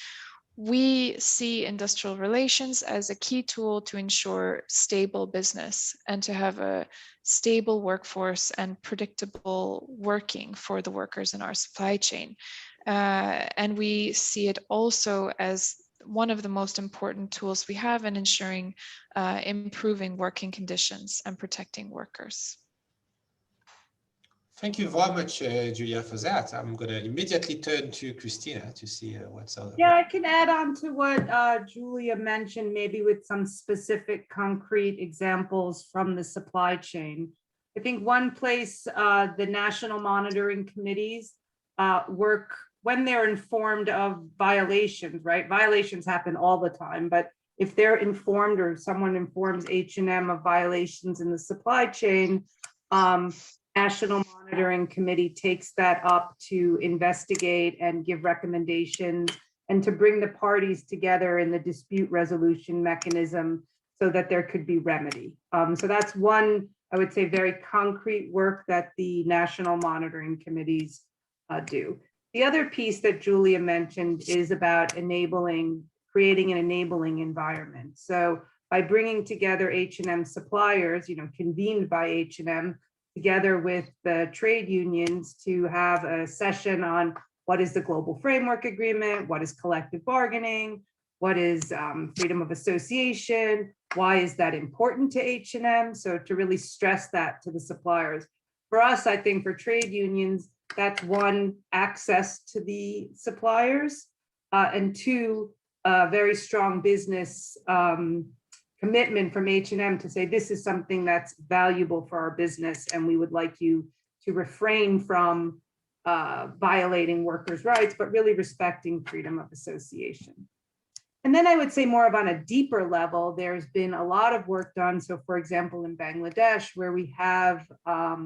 we see industrial relations as a key tool to ensure stable business and to have a stable workforce and predictable working for the workers in our supply chain. And we see it also as one of the most important tools we have in ensuring improving working conditions and protecting workers. Thank you very much, Julia, for that. I'm going to immediately turn to Christina to see what's on. Yeah, I can add on to what Julia mentioned, maybe with some specific concrete examples from the supply chain. I think one place the national monitoring committees work when they're informed of violations, right? Violations happen all the time, but if they're informed or someone informs H&M of violations in the supply chain, National Monitoring Committee takes that up to investigate and give recommendations and to bring the parties together in the dispute resolution mechanism so that there could be remedy. So that's one, I would say, very concrete work that the National Monitoring Committees do. The other piece that Julia mentioned is about creating an enabling environment. So by bringing together H&M suppliers, convened by H&M, together with the trade unions to have a session on what is the global framework agreement, what is collective bargaining, what is freedom of association, why is that important to H&M? So to really stress that to the suppliers. For us, I think for trade unions, that's one, access to the suppliers, and 2, very strong business commitment from H&M to say this is something that's valuable for our business and we would like you to refrain from violating workers' rights, but really respecting freedom of association. And then I would say more of on a deeper level, there's been a lot of work done. So for example, in Bangladesh, where we have a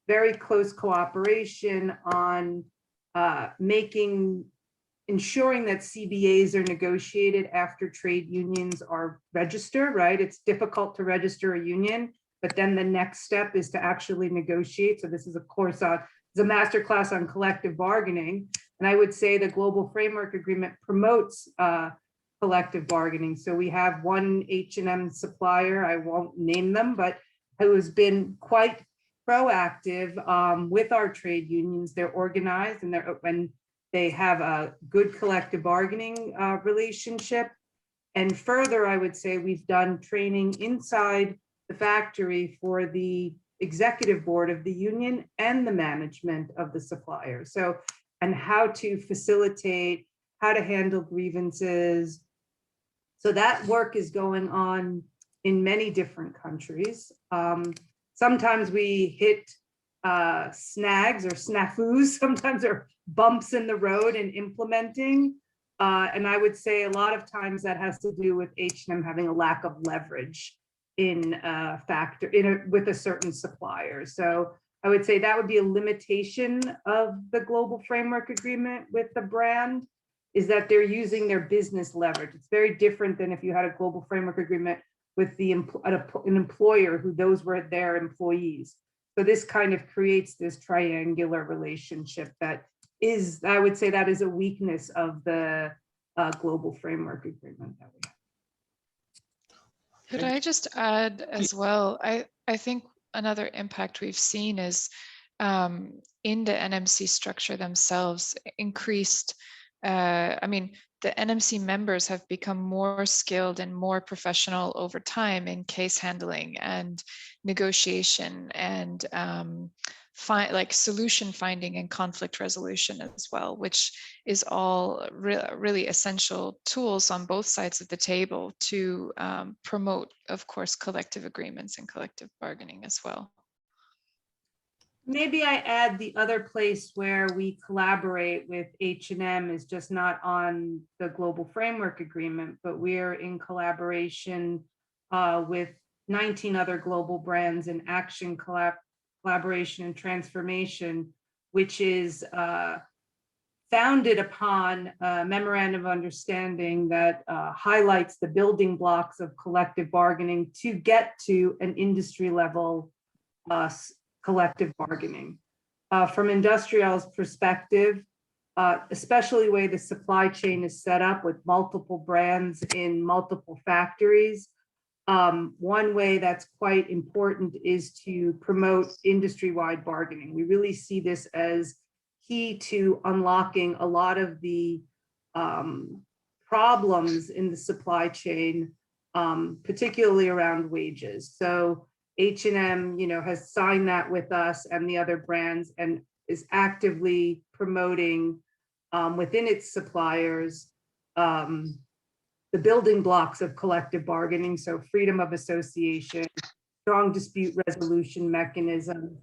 very close cooperation on making ensuring that CBAs are negotiated after trade unions are registered, right? It's difficult to register a union, but then the next step is to actually negotiate. So this is a course on, it's a masterclass on collective bargaining. And I would say the Global Framework Agreement promotes collective bargaining. So we have one H&M supplier, I won't name them, but who has been quite proactive with our trade unions. They're organized and they have a good collective bargaining relationship. And further, I would say we've done training inside the factory for the executive board of the union and the management of the supplier. So, and how to facilitate, how to handle grievances. So that work is going on in many different countries. Sometimes we hit snags or snafus, sometimes there are bumps in the road in implementing. And I would say a lot of times that has to do with H&M having a lack of leverage in with a certain supplier. So I would say that would be a limitation of the Global Framework Agreement with the brand, is that they're using their business leverage. It's very different than if you had a Global Framework Agreement with an employer who those were their employees. So this kind of creates this triangular relationship that is, I would say that is a weakness of the Global Framework Agreement that we have. Could I just add as well, I think another impact we've seen is in the NMC structure themselves increased, I mean, the NMC members have become more skilled and more professional over time in case handling and negotiation and like solution finding and conflict resolution as well, which is all really essential tools on both sides of the table to promote, of course, collective agreements and collective bargaining as well. Maybe I add the other place where we collaborate with H&M is just not on the Global Framework Agreement, but we're in collaboration with 19 other global brands in action collaboration and transformation, which is founded upon a memorandum of understanding that highlights the building blocks of collective bargaining to get to an industry level collective bargaining. From Industrial's perspective, especially the way the supply chain is set up with multiple brands in multiple factories, one way that's quite important is to promote industry-wide bargaining. We really see this as key to unlocking a lot of the problems in the supply chain, particularly around wages. So H&M, has signed that with us and the other brands and is actively promoting within its suppliers the building blocks of collective bargaining. So freedom of association, strong dispute resolution mechanism,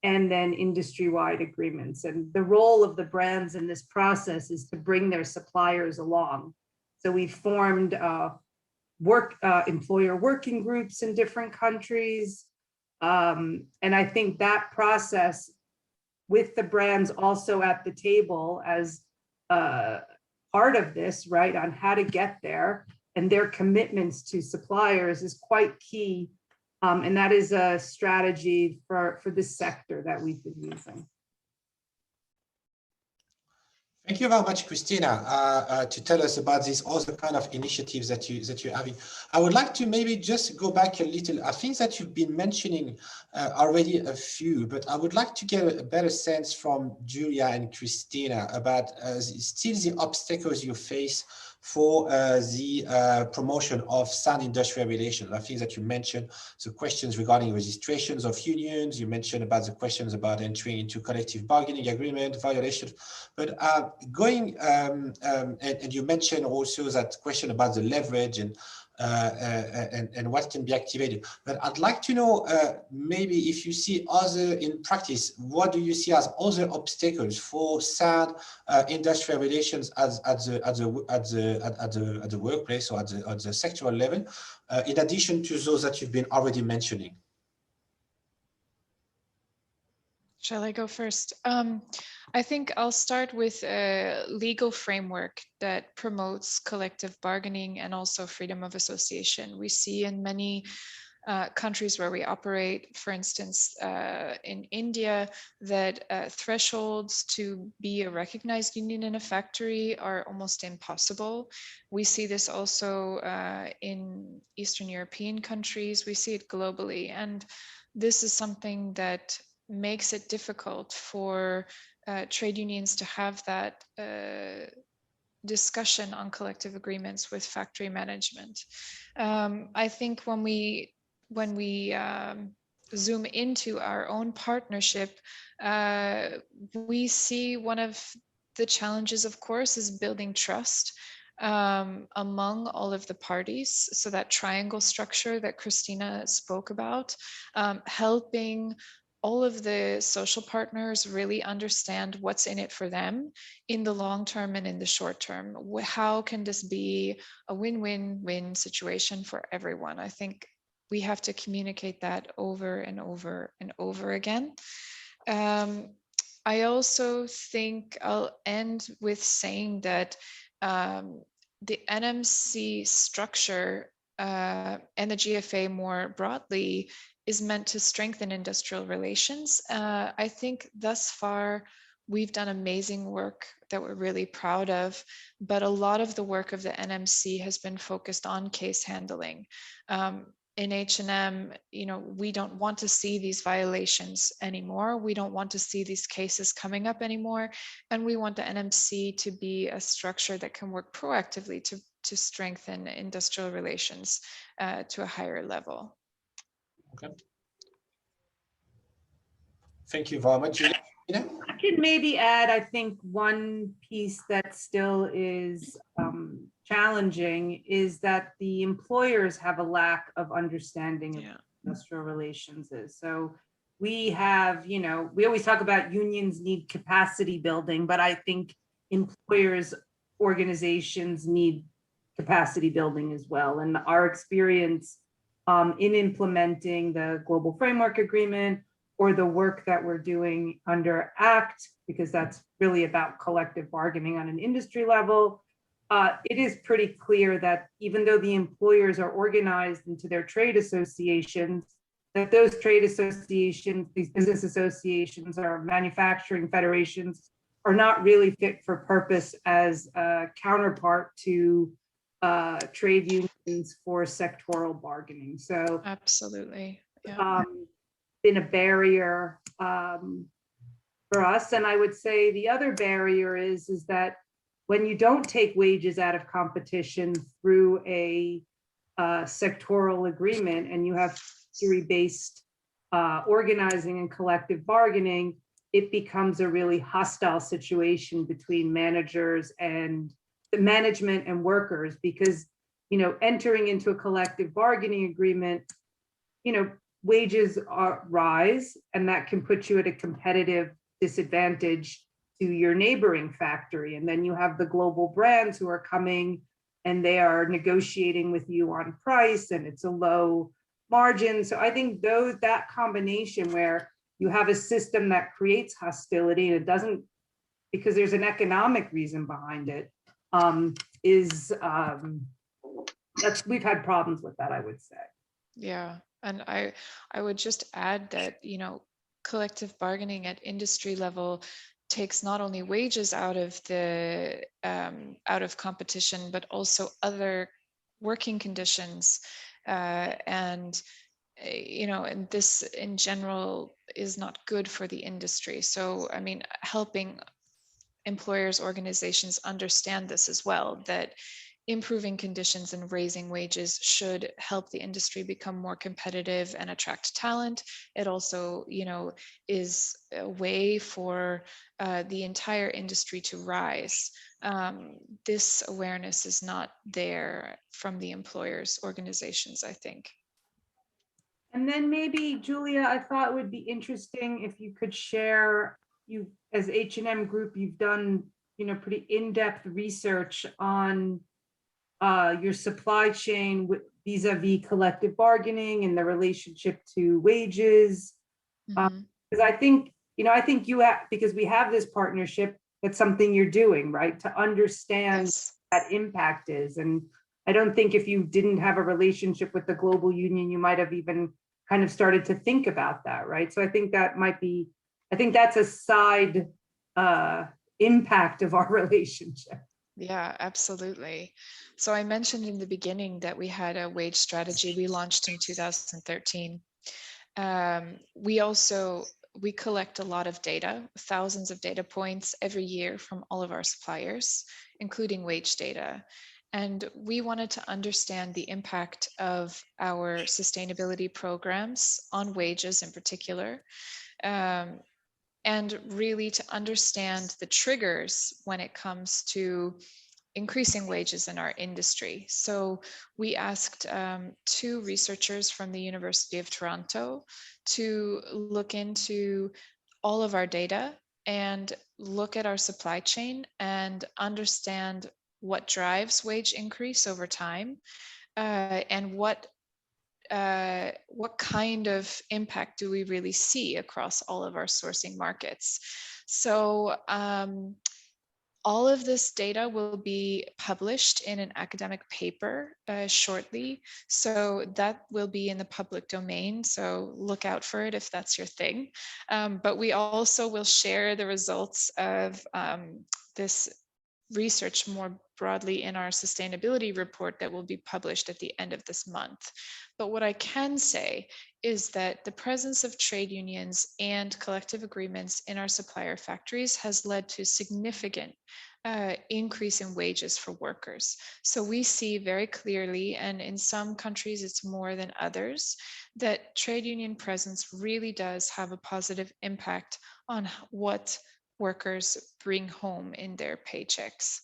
and then industry-wide agreements. And the role of the brands in this process is to bring their suppliers along. So we formed employer working groups in different countries. And I think that process with the brands also at the table as part of this, right, on how to get there and their commitments to suppliers is quite key. And that is a strategy for this sector that we've been using. Thank you very much, Christina, to tell us about these other kind of initiatives that you're having. I would like to maybe just go back a little. I think that you've been mentioning already a few, but I would like to get a better sense from Julia and Christina about still the obstacles you face for the promotion of sound industrial relations. I think that you mentioned the questions regarding registrations of unions. You mentioned about the questions about entering into collective bargaining agreement violations. But and you mentioned also that question about the leverage and what can be activated. But I'd like to know maybe if you see other in practice, what do you see as other obstacles for sound industrial relations at the workplace or at the sectoral level, in addition to those that you've been already mentioning? Shall I go first? I think I'll start with a legal framework that promotes collective bargaining and also freedom of association. We see in many countries where we operate, for instance, in India, that thresholds to be a recognized union in a factory are almost impossible. We see this also in Eastern European countries. We see it globally. And this is something that makes it difficult for trade unions to have that discussion on collective agreements with factory management. I think when we zoom into our own partnership, we see one of the challenges, of course, is building trust among all of the parties. So that triangle structure that Christina spoke about, helping all of the social partners really understand what's in it for them in the long term and in the short term. How can this be a win-win-win situation for everyone? I think we have to communicate that over and over and over again. I also think I'll end with saying that the NMC structure and the GFA more broadly is meant to strengthen industrial relations. I think thus far we've done amazing work that we're really proud of, but a lot of the work of the NMC has been focused on case handling. In H&M, we don't want to see these violations anymore. We don't want to see these cases coming up anymore. And we want the NMC to be a structure that can work proactively to strengthen industrial relations to a higher level. Okay. Thank you very much, Julia. I could maybe add, I think one piece that still is challenging is that the employers have a lack of understanding of what industrial relations is. So we have, we always talk about unions need capacity building, but I think employers, organizations need capacity building as well. And our experience in implementing the Global Framework Agreement or the work that we're doing under ACT, because that's really about collective bargaining on an industry level, it is pretty clear that even though the employers are organized into their trade associations, that those trade associations, these business associations or manufacturing federations are not really fit for purpose as a counterpart to trade unions for sectoral bargaining. So absolutely, yeah. Been a barrier for us. And I would say the other barrier is that when you don't take wages out of competition through a sectoral agreement and you have theory-based organizing and collective bargaining, it becomes a really hostile situation between managers and the management and workers, because entering into a collective bargaining agreement, wages rise, and that can put you at a competitive disadvantage to your neighboring factory. And then you have the global brands who are coming and they are negotiating with you on price, and it's a low margin. So I think that combination where you have a system that creates hostility, and it doesn't, because there's an economic reason behind it, we've had problems with that, I would say. Yeah. And I would just add that, collective bargaining at industry level takes not only wages out of competition, but also other working conditions. And this in general is not good for the industry. So, I mean, helping employers, organizations understand this as well, that improving conditions and raising wages should help the industry become more competitive and attract talent. It also, is a way for the entire industry to rise. This awareness is not there from the employers' organizations, I think. And then maybe, Julia, I thought it would be interesting if you could share, you as H&M Group, you've done, pretty in-depth research on your supply chain vis-a-vis collective bargaining and the relationship to wages. Because I think I think you have, because we have this partnership, that's something you're doing, right? To understand Yes. that impact is. And I don't think if you didn't have a relationship with the global union, you might have even kind of started to think about that, right? So I think that might be, I think that's a side impact of our relationship. Yeah, absolutely. So I mentioned in the beginning that we had a wage strategy we launched in 2013. We collect a lot of data, thousands of data points every year from all of our suppliers, including wage data. And we wanted to understand the impact of our sustainability programs on wages in particular, and really to understand the triggers when it comes to increasing wages in our industry. So we asked 2 researchers from the University of Toronto to look into all of our data and look at our supply chain and understand what drives wage increase over time, and what kind of impact do we really see across all of our sourcing markets. So all of this data will be published in an academic paper shortly. So that will be in the public domain. So look out for it if that's your thing. But we also will share the results of this research more broadly in our sustainability report that will be published at the end of this month. But what I can say is that the presence of trade unions and collective agreements in our supplier factories has led to significant increase in wages for workers. So we see very clearly, and in some countries it's more than others, that trade union presence really does have a positive impact on what workers bring home in their paychecks.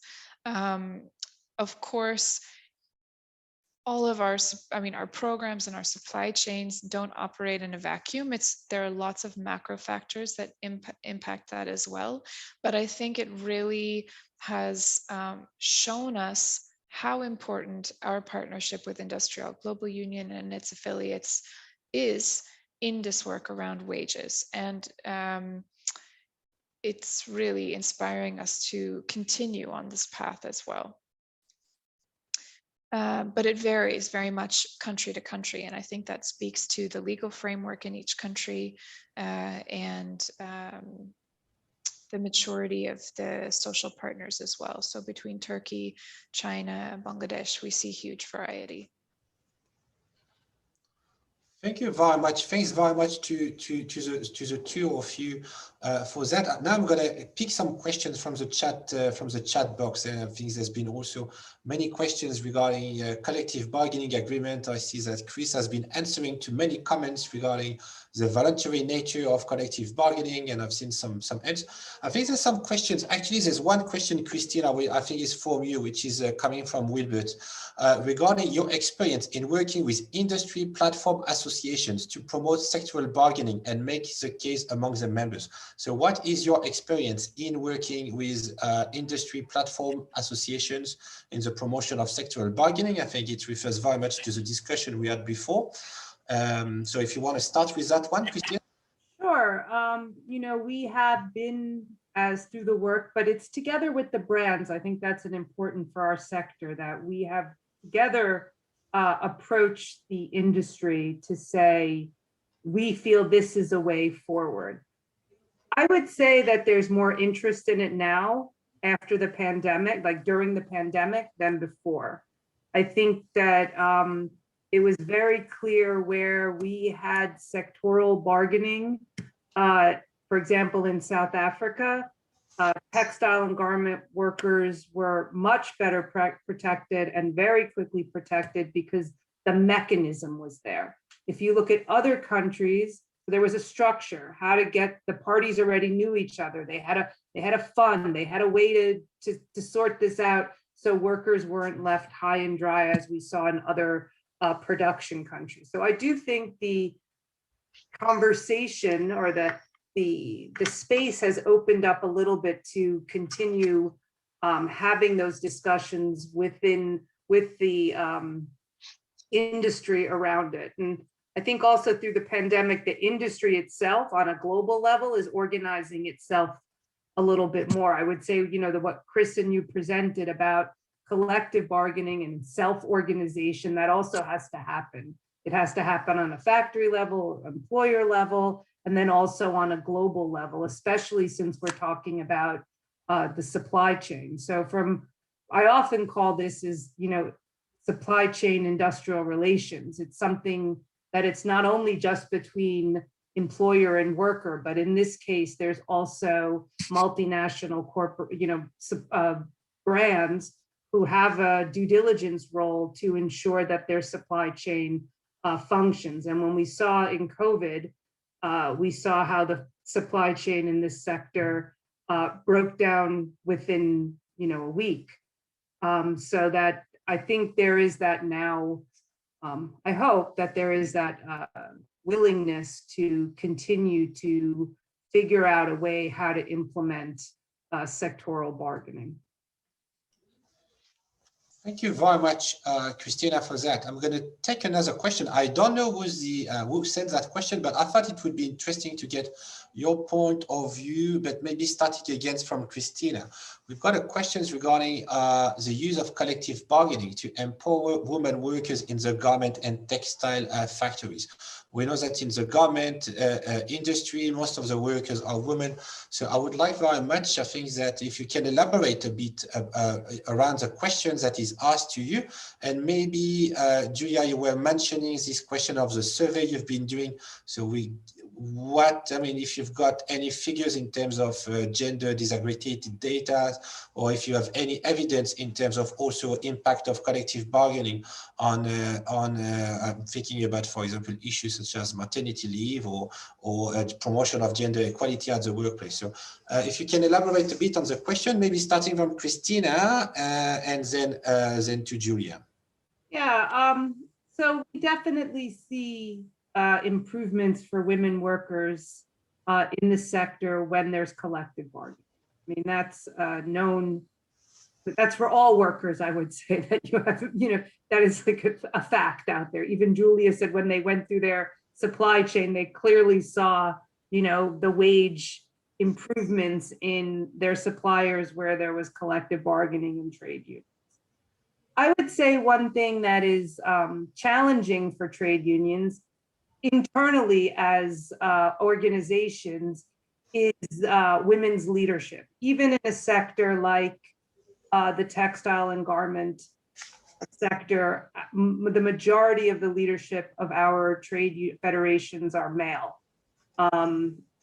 Of course, all of our programs and our supply chains don't operate in a vacuum. There are lots of macro factors that impact that as well. But I think it really has shown us how important our partnership with Industrial Global Union and its affiliates is in this work around wages. And it's really inspiring us to continue on this path as well. But it varies very much country to country. And I think that speaks to the legal framework in each country and the maturity of the social partners as well. So between Turkey, China, and Bangladesh, we see huge variety. Thank you very much. Thanks very much to the 2 of you for that. Now I'm going to pick some questions from the chat box, and I think there's been also many questions regarding collective bargaining agreement. I see that Chris has been answering to many comments regarding the voluntary nature of collective bargaining, and I've seen some answers. I think there's some questions. Actually, there's one question, Christina, I think is for you, which is coming from Wilbert, regarding your experience in working with industry platform associations to promote sectoral bargaining and make the case among the members. So what is your experience in working with industry platform associations in the promotion of sectoral bargaining? I think it refers very much to the discussion we had before. So if you want to start with that one, Christina. Sure. We have been through the work, but it's together with the brands. I think that's an important for our sector, that we have together approached the industry to say, we feel this is a way forward. I would say that there's more interest in it now after the pandemic, like during the pandemic, than before. I think that it was very clear where we had sectoral bargaining. For example, in South Africa, textile and garment workers were much better protected and very quickly protected because the mechanism was there. If you look at other countries, there was a structure, how to get, the parties already knew each other. They had a fund, they had a way to sort this out so workers weren't left high and dry as we saw in other production countries. So I do think the conversation or the space has opened up a little bit to continue having those discussions with the industry around it. And I think also through the pandemic, the industry itself on a global level is organizing itself a little bit more. I would say, what Chris and you presented about collective bargaining and self-organization, that also has to happen. It has to happen on a factory level, employer level, and then also on a global level, especially since we're talking about the supply chain. So I often call this supply chain industrial relations. It's something that it's not only just between employer and worker, but in this case, there's also multinational corporate, brands who have a due diligence role to ensure that their supply chain functions. And when we saw in COVID, we saw how the supply chain in this sector broke down within, a week. So that I think there is that now. I hope that there is that willingness to continue to figure out a way how to implement sectoral bargaining. Thank you very much, Christina, for that. I'm going to take another question. I don't know who sent that question, but I thought it would be interesting to get your point of view, but maybe starting again from Christina. We've got a question regarding the use of collective bargaining to empower women workers in the garment and textile factories. We know that in the garment industry, most of the workers are women. So I would like very much, I think that if you can elaborate a bit around the question that is asked to you, and maybe Julia, you were mentioning this question of the survey you've been doing. So if you've got any figures in terms of gender disaggregated data, or if you have any evidence in terms of also impact of collective bargaining on I'm thinking about, for example, issues such as maternity leave or promotion of gender equality at the workplace. So if you can elaborate a bit on the question, maybe starting from Christina and then to Julia. Yeah, so we definitely see improvements for women workers in the sector when there's collective bargaining. I mean, that's known, but that's for all workers, I would say, that you have, that is like a fact out there. Even Julia said when they went through their supply chain, they clearly saw, the wage improvements in their suppliers where there was collective bargaining and trade unions. I would say one thing that is challenging for trade unions internally as organizations is women's leadership, even in a sector like the textile and garment sector. The majority of the leadership of our trade federations are male.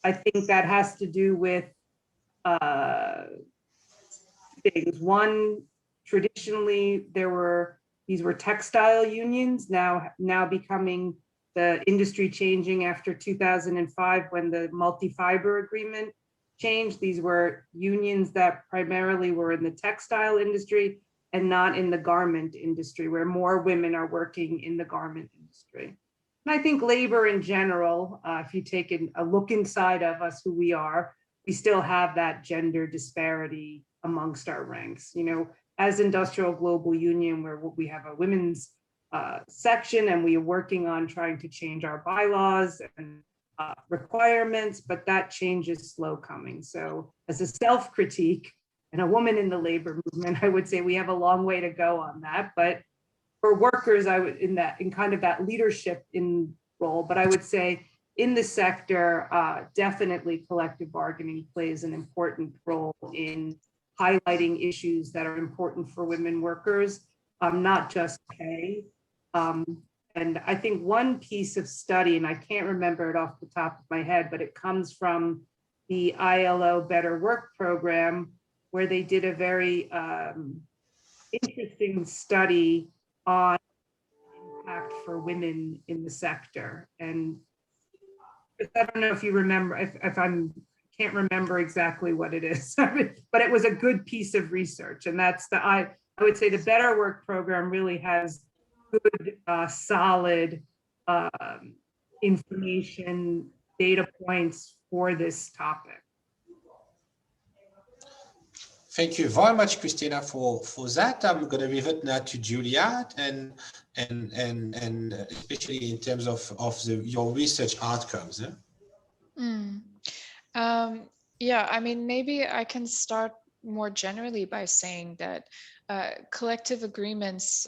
I think that has to do with things. One, traditionally, these were textile unions, now becoming the industry changing after 2005 when the multi-fiber agreement changed. These were unions that primarily were in the textile industry and not in the garment industry, where more women are working in the garment industry. And I think labor in general, if you take a look inside of us, who we are, we still have that gender disparity amongst our ranks. As Industrial Global Union, where we have a women's section, and we are working on trying to change our bylaws and requirements, but that change is slow coming. So as a self-critique and a woman in the labor movement, I would say we have a long way to go on that. But for workers, I would in kind of that leadership role, but I would say in the sector, definitely collective bargaining plays an important role in highlighting issues that are important for women workers, not just pay. And I think one piece of study, and I can't remember it off the top of my head, but it comes from the ILO Better Work program, where they did a very interesting study on impact for women in the sector. And I don't know if you remember, if can't remember exactly what it is, but it was a good piece of research. And that's I would say the Better Work program really has good, solid information, data points for this topic. Thank you very much, Christina, for that. I'm going to revert now to Juliet and especially in terms of your research outcomes. Yeah, I mean, maybe I can start more generally by saying that collective agreements,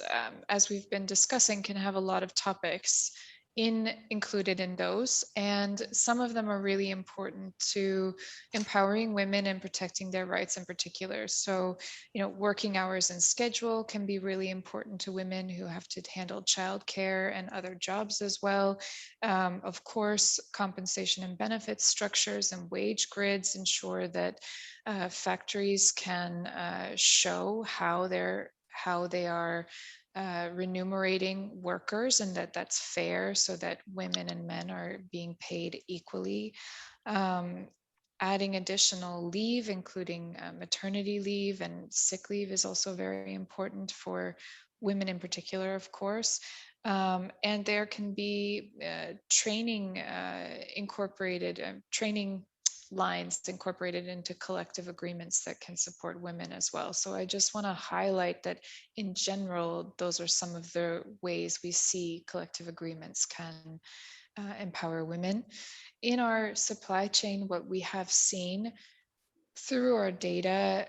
as we've been discussing, can have a lot of topics included in those, and some of them are really important to empowering women and protecting their rights in particular. So, working hours and schedule can be really important to women who have to handle childcare and other jobs as well. Of course, compensation and benefits structures and wage grids ensure that factories can show how they are remunerating workers, and that's fair, so that women and men are being paid equally. Adding additional leave, including maternity leave and sick leave, is also very important for women in particular, of course. And there can be training lines incorporated into collective agreements that can support women as well. So I just want to highlight that in general, those are some of the ways we see collective agreements can empower women. In our supply chain, what we have seen through our data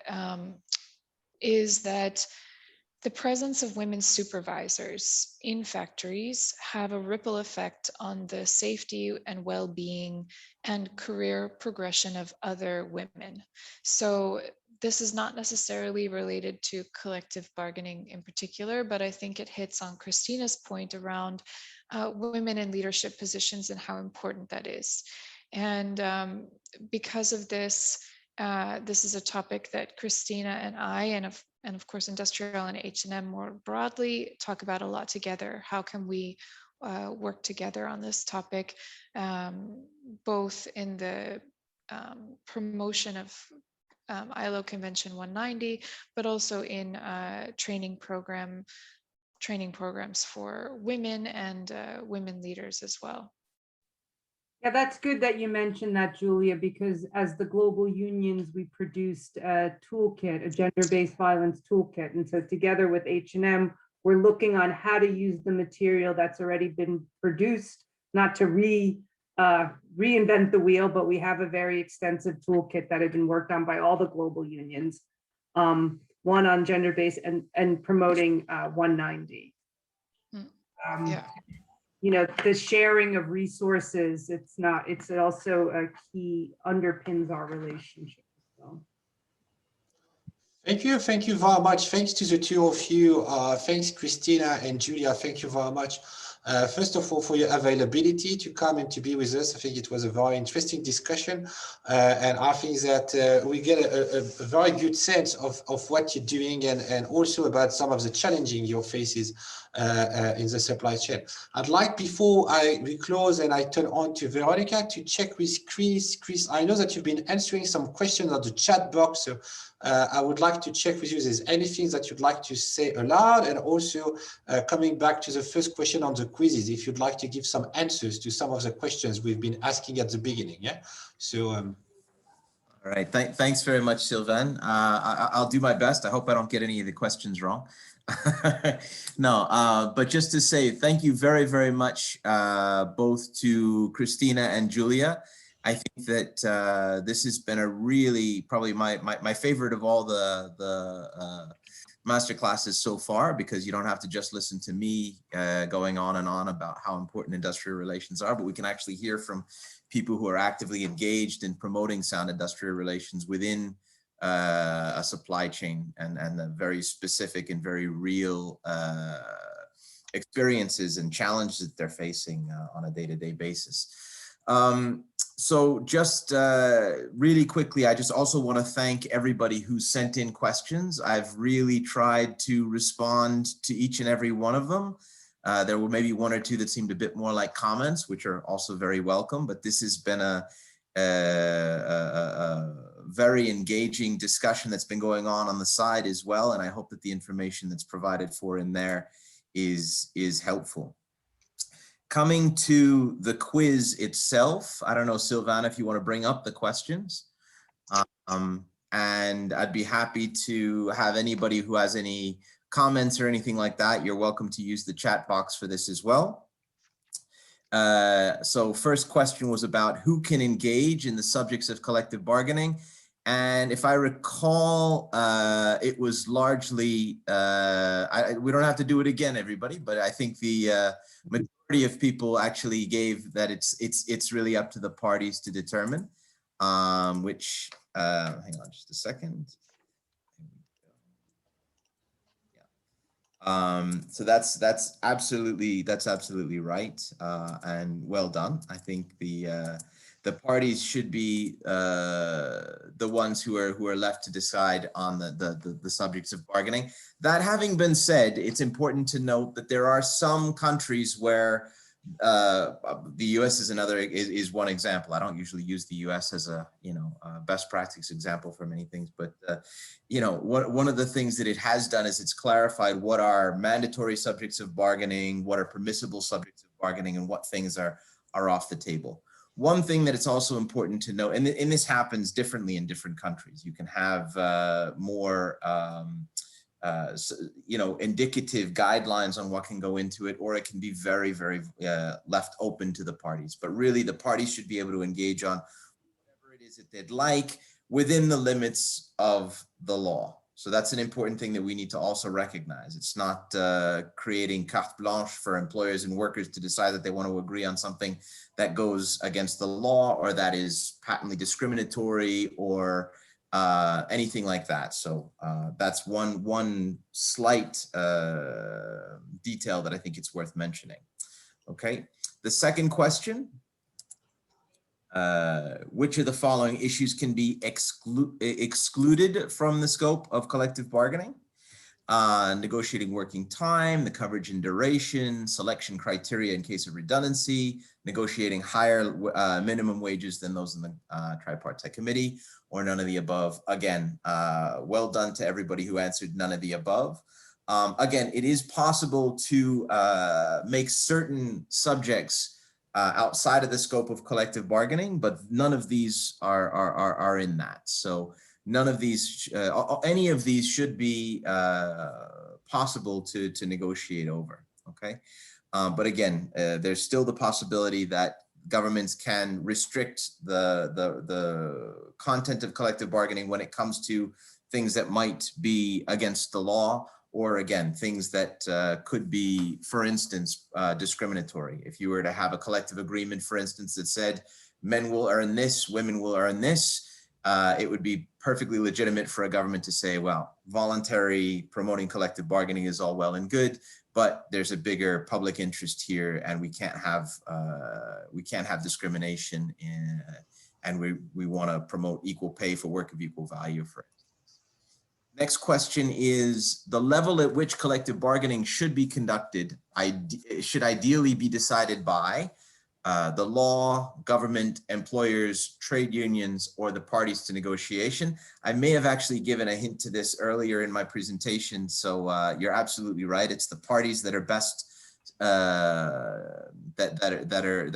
is that the presence of women supervisors in factories have a ripple effect on the safety and well-being and career progression of other women. So this is not necessarily related to collective bargaining in particular, but I think it hits on Christina's point around women in leadership positions and how important that is. And because of this, this is a topic that Christina and I, and of course Industrial and H&M more broadly, talk about a lot together. How can we work together on this topic, both in the promotion of ILO Convention 190, but also in training programs for women and women leaders as well. Yeah, that's good that you mentioned that, Julia, because as the global unions, we produced a toolkit, a gender-based violence toolkit. And so together with H&M, we're looking on how to use the material that's already been produced, not to reinvent the wheel, but we have a very extensive toolkit that had been worked on by all the global unions, one on gender-based and promoting 190. Yeah. The sharing of resources, it's also a key, underpins our relationship. So. Thank you very much. Thanks to the two of you. Thanks, Christina and Julia. Thank you very much. First of all, for your availability to come and to be with us. I think it was a very interesting discussion. And I think that we get a very good sense of what you're doing and also about some of the challenging you faces in the supply chain. I'd like, before we close and I turn on to Veronica, to check with Chris. Chris, I know that you've been answering some questions on the chat box. So I would like to check with you if there's anything that you'd like to say aloud, and also coming back to the first question on the quizzes, if you'd like to give some answers to some of the questions we've been asking at the beginning. Yeah. So. All right. Thanks very much, Sylvain. I'll do my best. I hope I don't get any of the questions wrong. No, but just to say thank you very, very much, both to Christina and Julia. I think that this has been a really, probably my favorite of all the master classes so far, because you don't have to just listen to me going on and on about how important industrial relations are, but we can actually hear from people who are actively engaged in promoting sound industrial relations within a supply chain, and the very specific and very real experiences and challenges that they're facing on a day-to-day basis. So just really quickly, I just also want to thank everybody who sent in questions. I've really tried to respond to each and every one of them. There were maybe one or two that seemed a bit more like comments, which are also very welcome, but this has been a very engaging discussion that's been going on the side as well. And I hope that the information that's provided for in there is helpful. Coming to the quiz itself, I don't know, Sylvain, if you want to bring up the questions. and I'd be happy to have anybody who has any comments or anything like that. You're welcome to use the chat box for this as well. So first question was about who can engage in the subjects of collective bargaining. And if I recall, it was largely, we don't have to do it again, everybody, but I think the majority of people actually gave that it's really up to the parties to determine, which, hang on just a second. So that's absolutely right, and well done. I think the parties should be the ones who are left to decide on the subjects of bargaining. That having been said, it's important to note that there are some countries where the US is one example. I don't usually use the US as a best practice example for many things, but one of the things that it has done is it's clarified what are mandatory subjects of bargaining, what are permissible subjects of bargaining, and what things are off the table. One thing that it's also important to know, and this happens differently in different countries. You can have more indicative guidelines on what can go into it, or it can be very, very left open to the parties. But really, the parties should be able to engage on whatever it is that they'd like within the limits of the law. So that's an important thing that we need to also recognize. It's not creating carte blanche for employers and workers to decide that they want to agree on something that goes against the law or that is patently discriminatory or anything like that. So that's one slight detail that I think it's worth mentioning. Okay, the second question, which of the following issues can be excluded from the scope of collective bargaining? Negotiating working time, the coverage and duration, selection criteria in case of redundancy, negotiating higher minimum wages than those in the tripartite committee, or none of the above. Again, well done to everybody who answered none of the above. Again, it is possible to make certain subjects outside of the scope of collective bargaining, but none of these are in that. So none of these, any of these should be possible to negotiate over, okay? But again, there's still the possibility that governments can restrict the content of collective bargaining when it comes to things that might be against the law, or again, things that could be, for instance, discriminatory. If you were to have a collective agreement, for instance, that said men will earn this, women will earn this, it would be perfectly legitimate for a government to say, well, voluntary promoting collective bargaining is all well and good, but there's a bigger public interest here, and we can't have discrimination, and we want to promote equal pay for work of equal value, for instance. Next question is, the level at which collective bargaining should be conducted should ideally be decided by the law, government, employers, trade unions, or the parties to negotiation. I may have actually given a hint to this earlier in my presentation, so you're absolutely right. It's the parties that are best that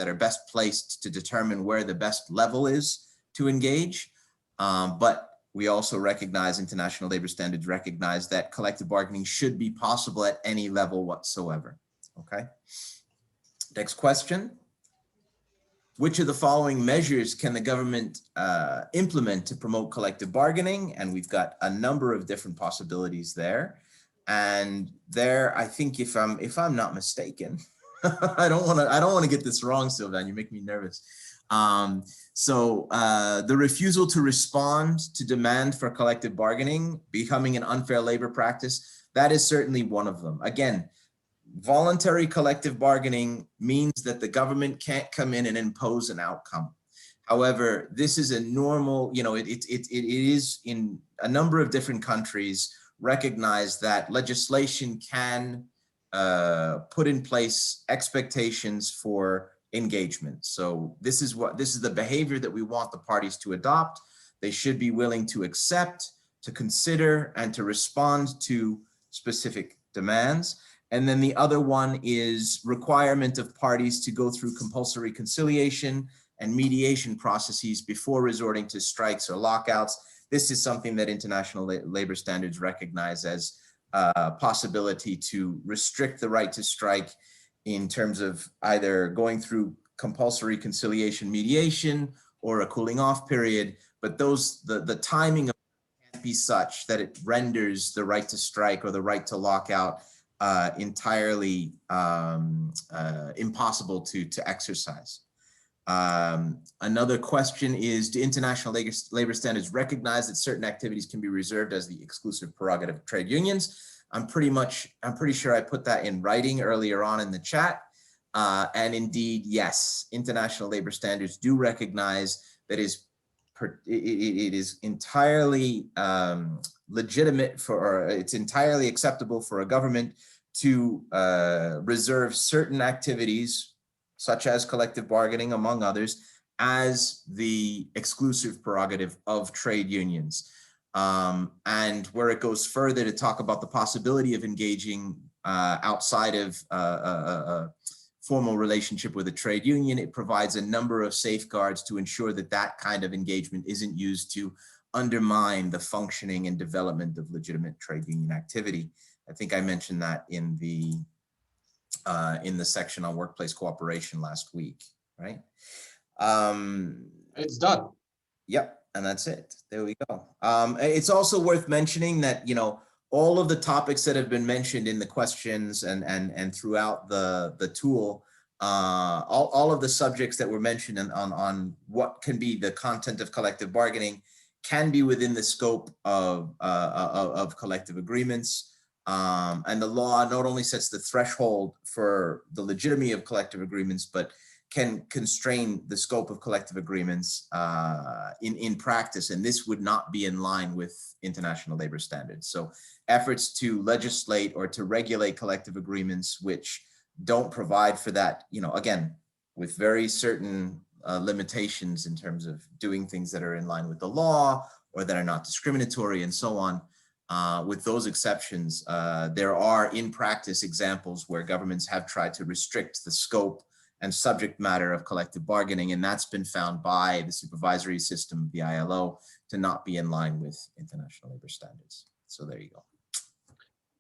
are best placed to determine where the best level is to engage, but we also recognize, international labor standards recognize, that collective bargaining should be possible at any level whatsoever. Okay. Next question. Which of the following measures can the government implement to promote collective bargaining? And we've got a number of different possibilities there. And there, I think, if I'm not mistaken, I don't want to get this wrong, Sylvain. You make me nervous. The refusal to respond to demand for collective bargaining becoming an unfair labor practice, that is certainly one of them. Again, voluntary collective bargaining means that the government can't come in and impose an outcome. However, this is a normal, it is in a number of different countries recognized that legislation can put in place expectations for engagement. So this is the behavior that we want the parties to adopt. They should be willing to accept, to consider, and to respond to specific demands. And then the other one is requirement of parties to go through compulsory conciliation and mediation processes before resorting to strikes or lockouts. this is something that international labor standards recognize as a possibility to restrict the right to strike in terms of either going through compulsory conciliation mediation or a cooling off period, but the timing of it can't be such that it renders the right to strike or the right to lock out entirely impossible to exercise. Another question is, do international labor standards recognize that certain activities can be reserved as the exclusive prerogative of trade unions? I'm pretty sure I put that in writing earlier on in the chat. And indeed, yes, international labor standards do recognize that it is entirely legitimate or it's entirely acceptable for a government to reserve certain activities, such as collective bargaining, among others, as the exclusive prerogative of trade unions. And where it goes further to talk about the possibility of engaging outside of a formal relationship with a trade union, it provides a number of safeguards to ensure that that kind of engagement isn't used to undermine the functioning and development of legitimate trade union activity. I think I mentioned that in the section on workplace cooperation last week, right? It's done. Yep, and that's it. There we go. It's also worth mentioning that, you know, all of the topics that have been mentioned in the questions and throughout the tool, all of the subjects that were mentioned on what can be the content of collective bargaining can be within the scope of collective agreements. And the law not only sets the threshold for the legitimacy of collective agreements, but can constrain the scope of collective agreements in practice, and this would not be in line with international labor standards. So efforts to legislate or to regulate collective agreements which don't provide for that, you know, again, with very certain limitations in terms of doing things that are in line with the law or that are not discriminatory and so on. With those exceptions, there are in practice examples where governments have tried to restrict the scope and subject matter of collective bargaining, and that's been found by the supervisory system of the ILO to not be in line with international labor standards. So there you go.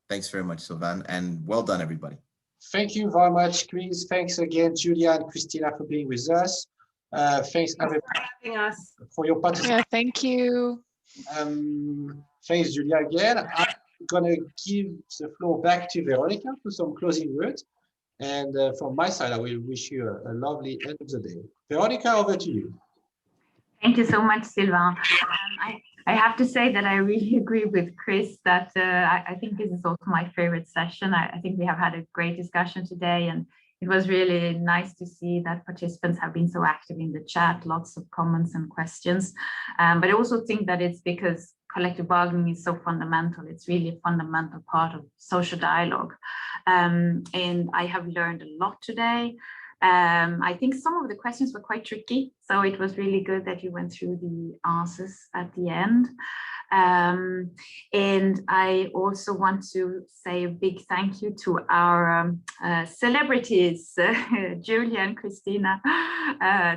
Thanks very much, Sylvain, and well done, everybody. Thank you very much, Chris. Thanks again, Julia and Christina, for being with us. Thanks everybody for your participation. Yeah, thank you. Thanks, Julia, again. I'm going to give the floor back to Veronica for some closing words. And from my side, I will wish you a lovely end of the day. Veronica, over to you. Thank you so much, Sylvain. I have to say that I really agree with Chris that I think this is also my favorite session. I think we have had a great discussion today, and it was really nice to see that participants have been so active in the chat, lots of comments and questions. But I also think that it's because collective bargaining is so fundamental. It's really a fundamental part of social dialogue. And I have learned a lot today. I think some of the questions were quite tricky, so it was really good that you went through the answers at the end. And I also want to say a big thank you to our celebrities, Julia and Christina.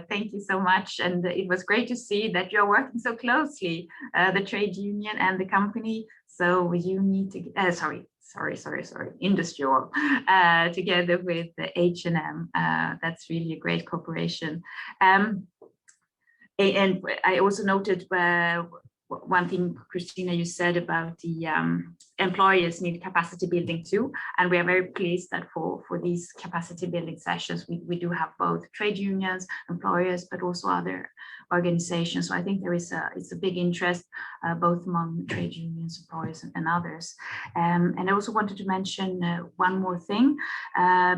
Thank you so much. And it was great to see that you're working so closely, the trade union and the company. So you need to, sorry, industrial, together with the H&M. That's really a great cooperation. And I also noted one thing, Christina, you said about the employers need capacity building too. And we are very pleased that for these capacity building sessions, we do have both trade unions, employers, but also other organizations. So I think there is it's a big interest both among trade unions, employers, and others. And I also wanted to mention one more thing,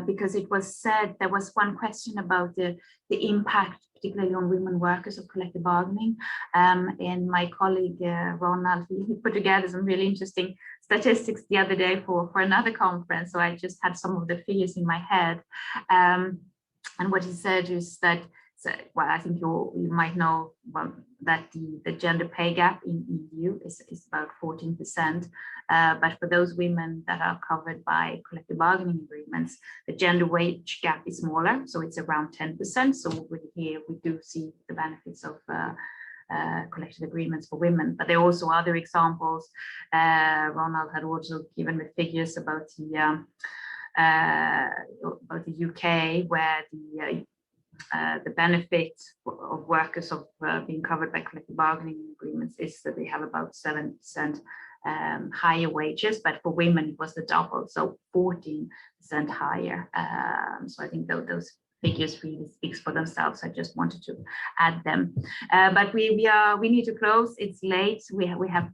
because it was said, there was one question about the impact, particularly on women workers, of collective bargaining. And my colleague Ronald, he put together some really interesting statistics the other day for another conference. So I just had some of the figures in my head. And what he said is that, well, I think you might know that the gender pay gap in EU is about 14%. But for those women that are covered by collective bargaining agreements, the gender wage gap is smaller, so it's around 10%. So here we do see the benefits of collective agreements for women. But there are also other examples. Ronald had also given the figures about the UK, where the benefit of workers of being covered by collective bargaining agreements is that they have about 7% higher wages, but for women it was the double, so 14% higher. So I think those figures really speaks for themselves. I just wanted to add them, but we need to close. It's late. We have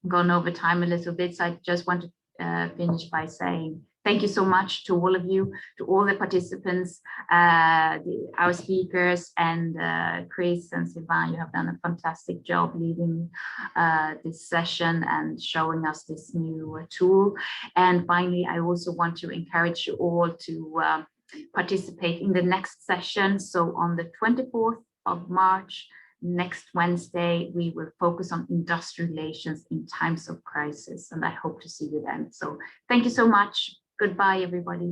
gone over time a little bit, so I just want to finish by saying thank you so much to all of you, to all the participants, our speakers, and Chris and Sylvain. You have done a fantastic job leading this session and showing us this new tool. And finally, I also want to encourage you all to participate in the next session. So on the 24th of March, next Wednesday, we will focus on industrial relations in times of crisis, and I hope to see you then. So thank you so much. Goodbye, everybody.